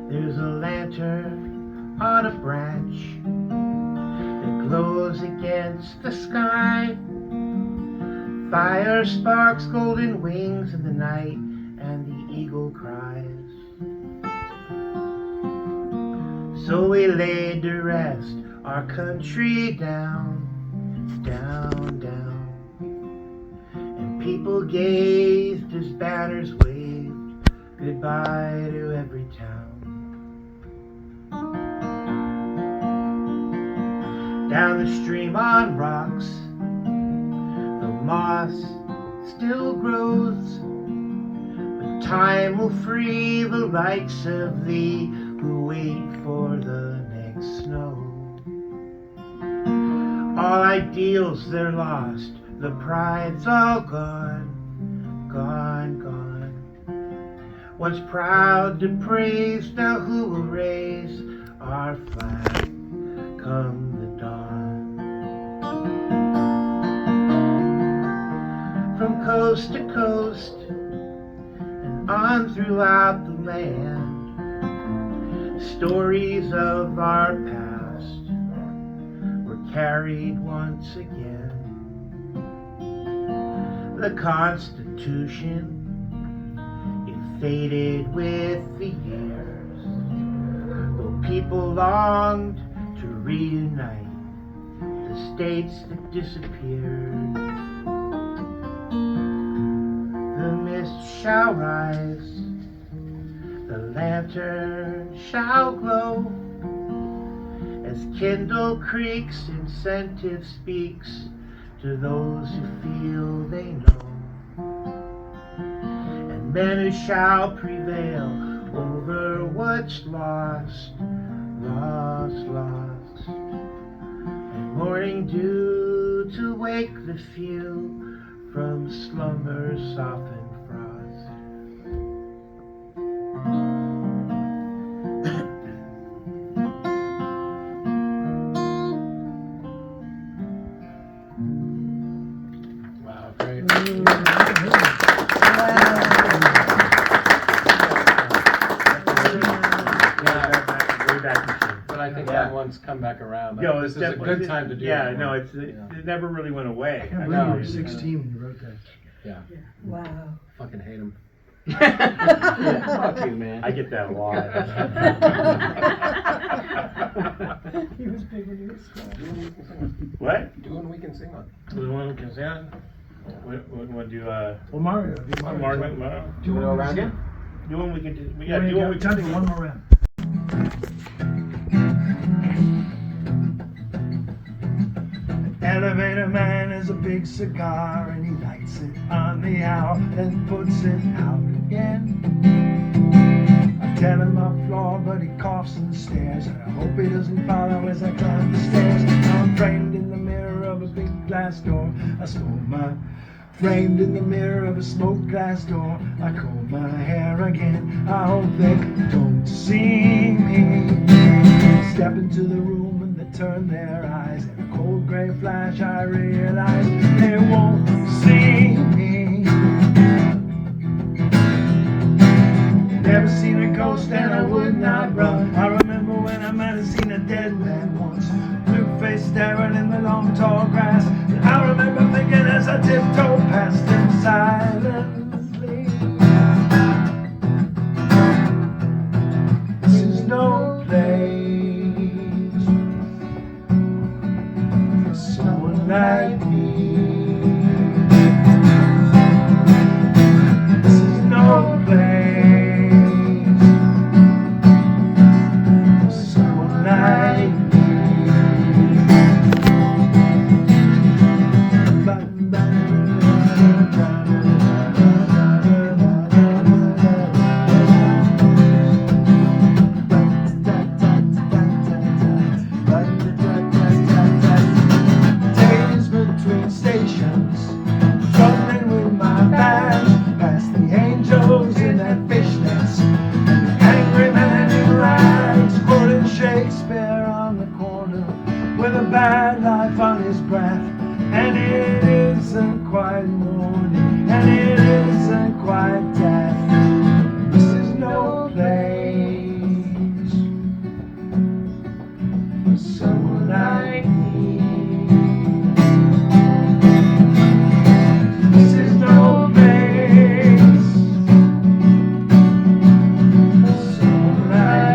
there's a lantern on a branch that glows against the sky. Fire sparks golden wings in the night, and the eagle cries. So we laid to rest our country down, down, down. And people gazed as banners waved goodbye to every town. Down the stream on rocks, the moss still grows, but time will free the likes of thee who wait for the next snow. All ideals they're lost, the pride's all gone, gone, gone. Once proud to praise, now who will raise our flag come the dawn? From coast to coast and on throughout the land, stories of our past were carried once again. The Constitution, it faded with the years, though people longed to reunite the states that disappeared. The mist shall rise, the lantern shall glow, as Kindle Creek's incentive speaks to those who feel they know. And men who shall prevail over what's lost, lost, lost. And morning dew to wake the few from slumber's softened frost. Wow, great. But I think that one's come back around. Yo, This it's is a definitely good time to do yeah, it. no, it never really went away. I can't I believe you know. were 16 when you wrote that. Yeah, Wow. fucking hate him. Fuck you, man. I get that a lot. He was big when he was small. What? Do one we can sing on. The one who can sing? What do do Well, Mario, do Mario. Margaret? Do Go one around again? Do one we can do. Yeah, Yeah, do one we Tell can me one more round. Elevator man is a big cigar and he lights it on the hour and puts it out again. I tell him my flaw, but he coughs and stares, and I hope he doesn't follow as I climb the stairs. I'm framed in the mirror of a big glass door. I smoke my framed in the mirror of a smoked glass door. I comb my hair again. I hope they don't see me. Step into the room and they turn their eyes, and I cold gray flash, I realize they won't see me. Never seen a ghost and I would not run. I remember when I might have seen a dead man once, blue face staring in the long tall grass. And I remember thinking as I tiptoed past him silently, this is no place for someone like me. This is no place for someone like me. Days between stations, struggling with my band, past the angels in their fishnets, and the angry man in rags, quoting Shakespeare on the corner, with a bad life on his breath. And it isn't quite morning, and it isn't quite death. This is no place for someone like me. This is no place for someone like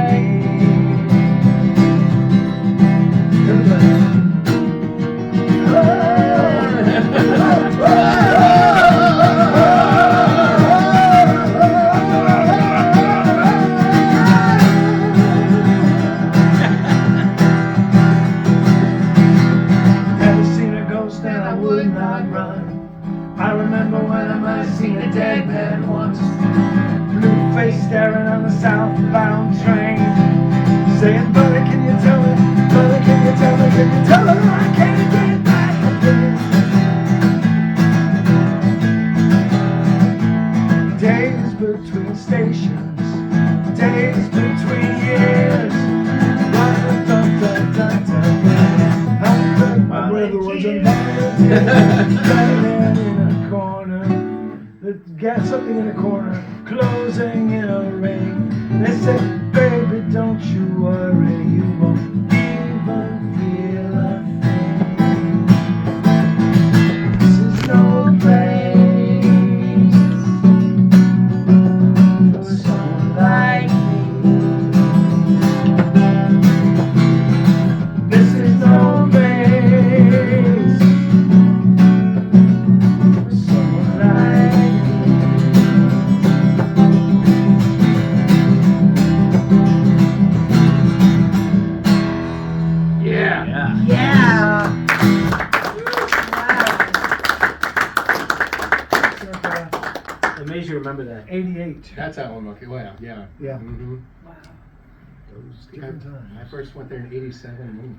Never seen a ghost and I would not run. I remember when I might have seen a dead man once, blue face staring on the southbound train, saying, "Brother, can you tell me? Brother, can you tell me? Can you tell me I can't get back again?" Days between stations, days between years. My brother was a man in a corner, got something in a corner, closing in a ring. They said, "Baby, don't you worry, you won't even feel a thing." This is no place for someone like me. This is no place for someone like me. Yeah. Yeah. Amazing you remember that. 88. That's that one, okay, well, yeah. Yeah. Mm-hmm. Wow. Those different times. I first went there in '87.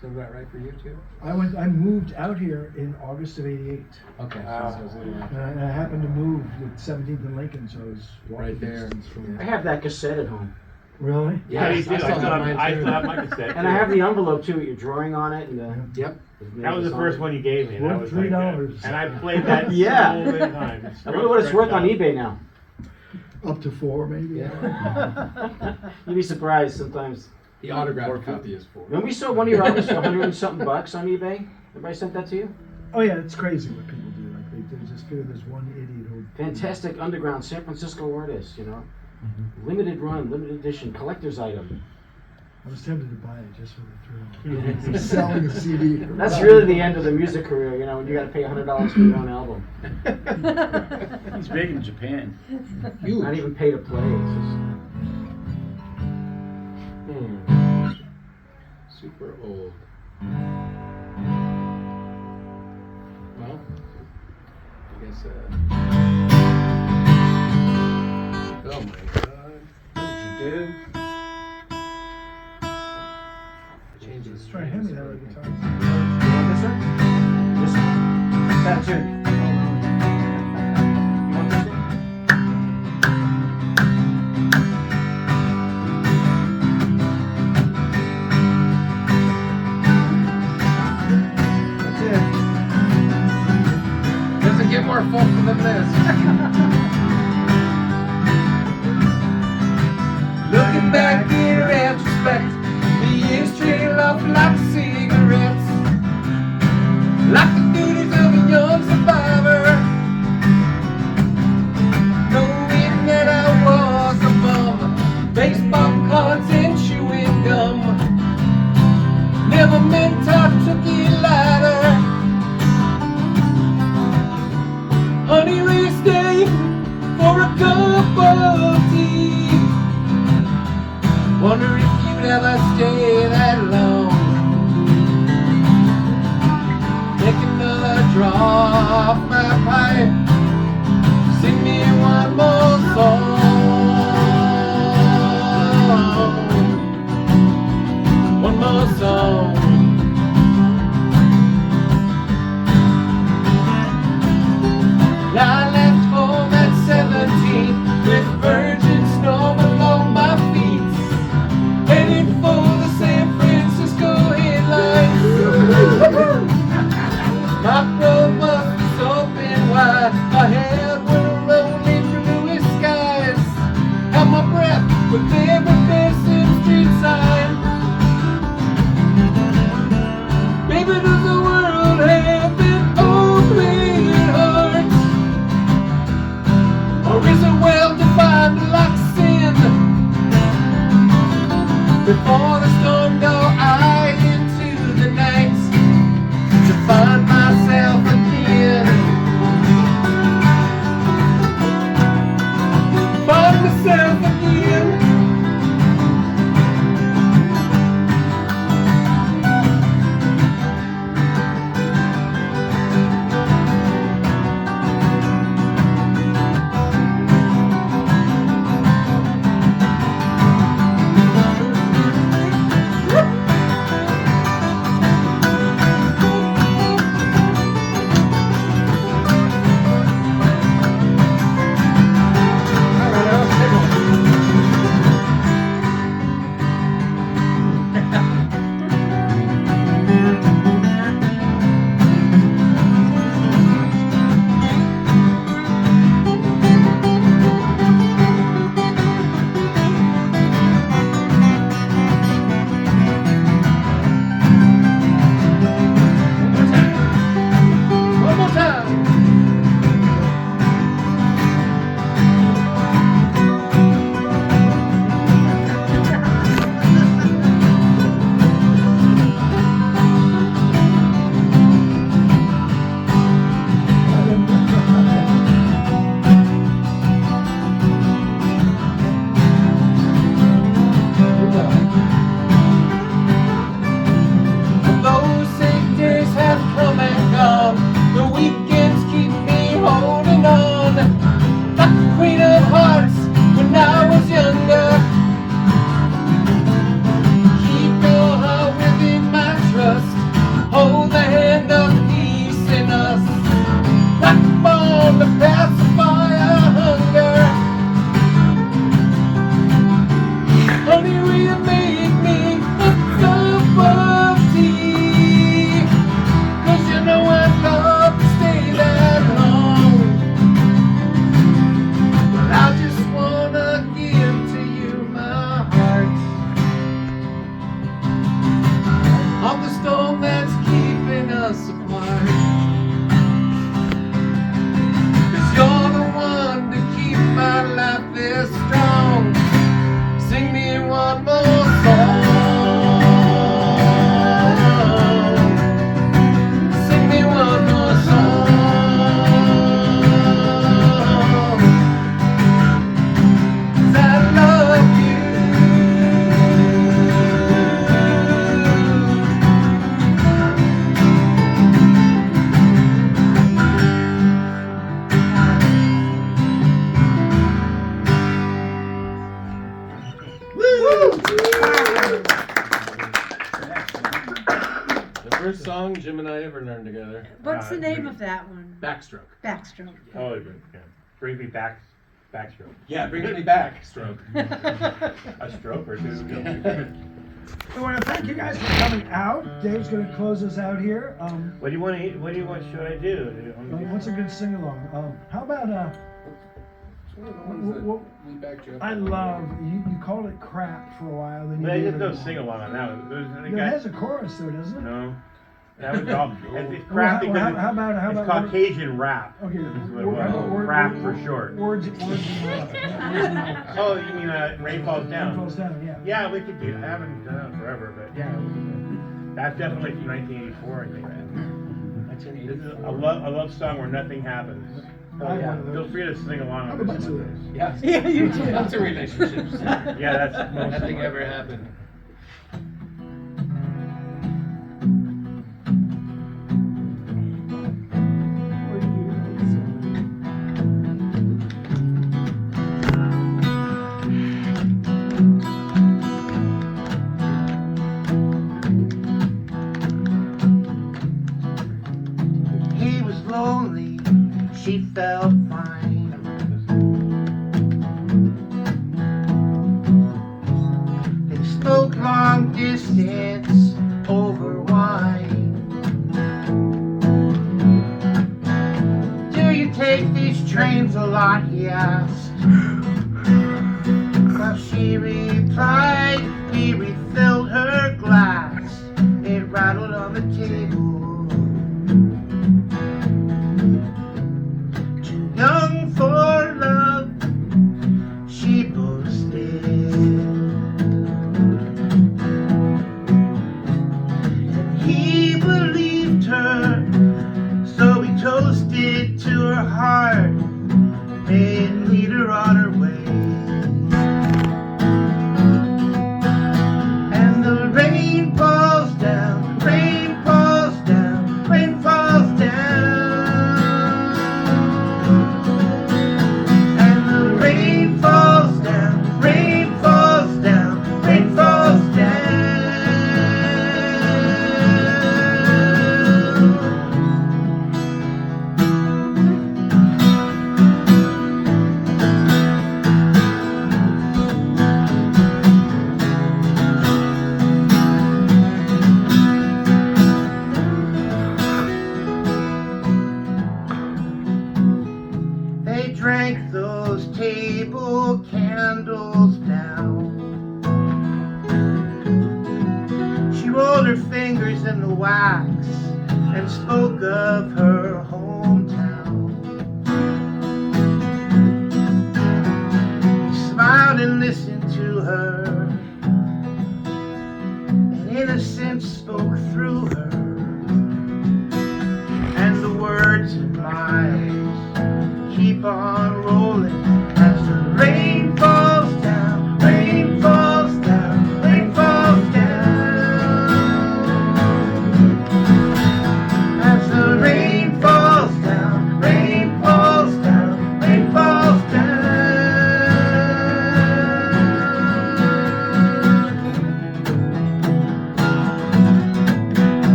So that right for you too? I moved out here in August of '88. Okay. Wow. So it was a little And I happened to move at 17th and Lincoln, so I was walking Right there. distance from I have that cassette at home. Really? Yeah, you Yes, did. I still still have have mine too. my cassette. And I have the envelope too with your drawing on it. And Yep. That was the first one you gave me. And I Worth was like, $3. and I played that Yeah. so many times. I wonder what it's worth on eBay now. Up to 4, maybe. You'd be surprised sometimes. The autographed copy is for. When we sold one of your albums for $100 and something bucks on eBay, everybody sent that to you? Oh yeah, it's crazy what people do. Like they just figure there's one idiot who. Fantastic underground San Francisco artist, you know? Limited run, limited edition, collector's item. I was tempted to buy it just for the thrill. Selling a CD. That's really the end of the music career, you know, when you gotta pay $100 for your own album. He's big in Japan. Not even pay to play, it's just... Super old. Well, I guess, oh my god. What did you do? Changes. Try hand me that other guitar. You want this one? This one? That too. You want this one? timeless. Looking back in retrospect, the years trail off like cigarettes, like the duties of a young survivor, knowing that I was a bum, baseball cards and chewing gum. Never meant I took it lighter. Honey, we stay for a cup of tea. Wonder if you'd ever stay that long. Take another draw off my pipe. Sing me one more song. One more song. I left home at 17 with virgin snow along my feet, headed for the San Francisco headlines. My road was open wide, ahead were rolling bluey skies. Held my breath with every Pehrson street sign. Baby, does the world have an open heart? Or is it well defined like sin? Before the storm go I into the night to find myself again. Find myself again. First song Jim and I ever learned together. What's the name of that one? Backstroke. Backstroke. Oh, yeah. Bring me back, backstroke. Yeah, bring me back, stroke. A stroke or two. We want to thank you guys for coming out. Dave's going to close us out here. What do you want to eat? What do you want? Should I do? What's a good sing along? How about We backed you up. I love you called it crap for a while. Then you I gave just it don't a- sing along on that one. It has a chorus though, doesn't it? No. That was all. It's crap Well, because how about it's word- Caucasian rap. Okay. This is what it how about was. word- Crap word- for short. Words in love. Oh, you mean Rain Falls Down? Rain Falls Down, yeah. Yeah, we could do. I haven't done it forever, but yeah, we could do it. That's definitely from 1984, I think. This is a love song where nothing happens. I have one of Feel those. free to sing along I have on a this bunch of one. those. Yeah, you do. Lots of relationships. Yeah, that's most Nothing of it. ever happened. He was lonely, she felt fine. They spoke long distance over wine. Do you take these trains a lot, he asked. Well, she replied, he refilled her glass. It rattled on the table. Young for love, she boasted. And he believed her, so he toasted to her heart, and lead her on her way. And the rain falls down, rain falls down, rain falls down. And the rain falls down, rain falls down, rain falls down. They drank those table candles down. She rolled her fingers in the wax and spoke of her hometown. He smiled and listened to her, and innocence spoke through her, and the words in miles keep on rolling as the rain falls down, rain falls down, rain falls down. As the rain falls down, rain falls down, rain falls down.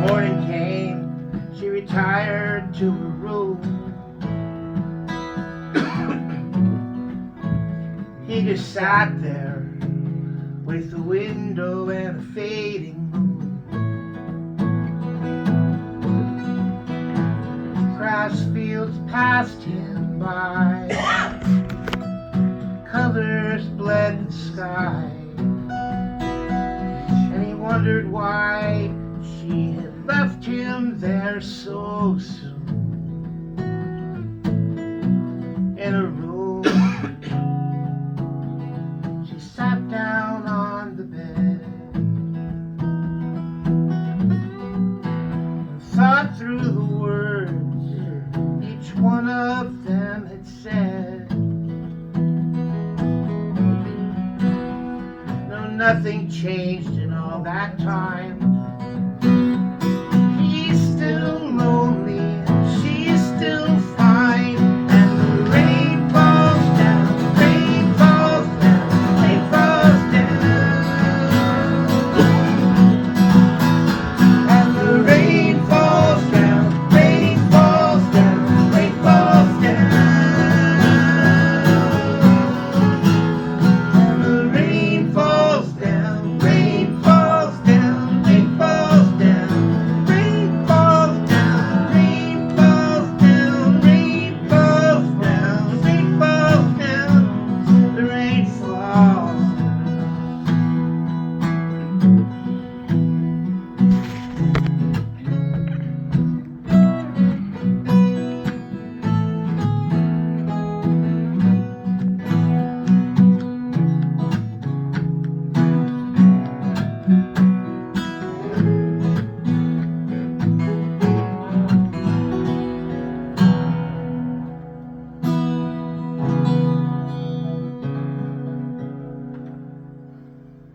Morning came, she retired to her room. He just sat there with the window and a fading moon. Grass fields passed him by, colors bled the sky, and he wondered why she had left him there so soon. In a room, she sat down on the bed and thought through the words each one of them had said. No, nothing changed in all that time. He's still lonely, and she's still fine. And the rain falls down, rain falls down, rain falls down.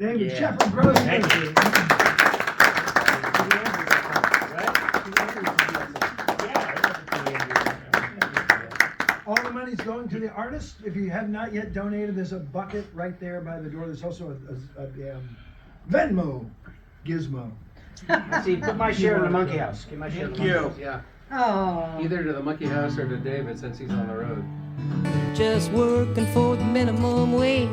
David Yeah. Shepherd Grossman. Thank you. All the money's going to the artist. If you have not yet donated, there's a bucket right there by the door. There's also a Venmo gizmo. Let's see, put my share in the monkey house. Get my share in the monkey house. Yeah, Oh. either to the monkey house or to David since he's on the road. Just working for the minimum wage.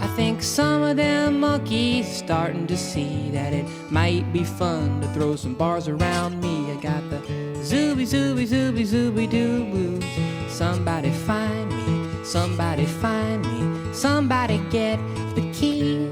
I think some of them monkeys starting to see that it might be fun to throw some bars around me. I got the zooby zooby zooby zooby doo blues. Somebody find me, somebody find me, somebody get the key.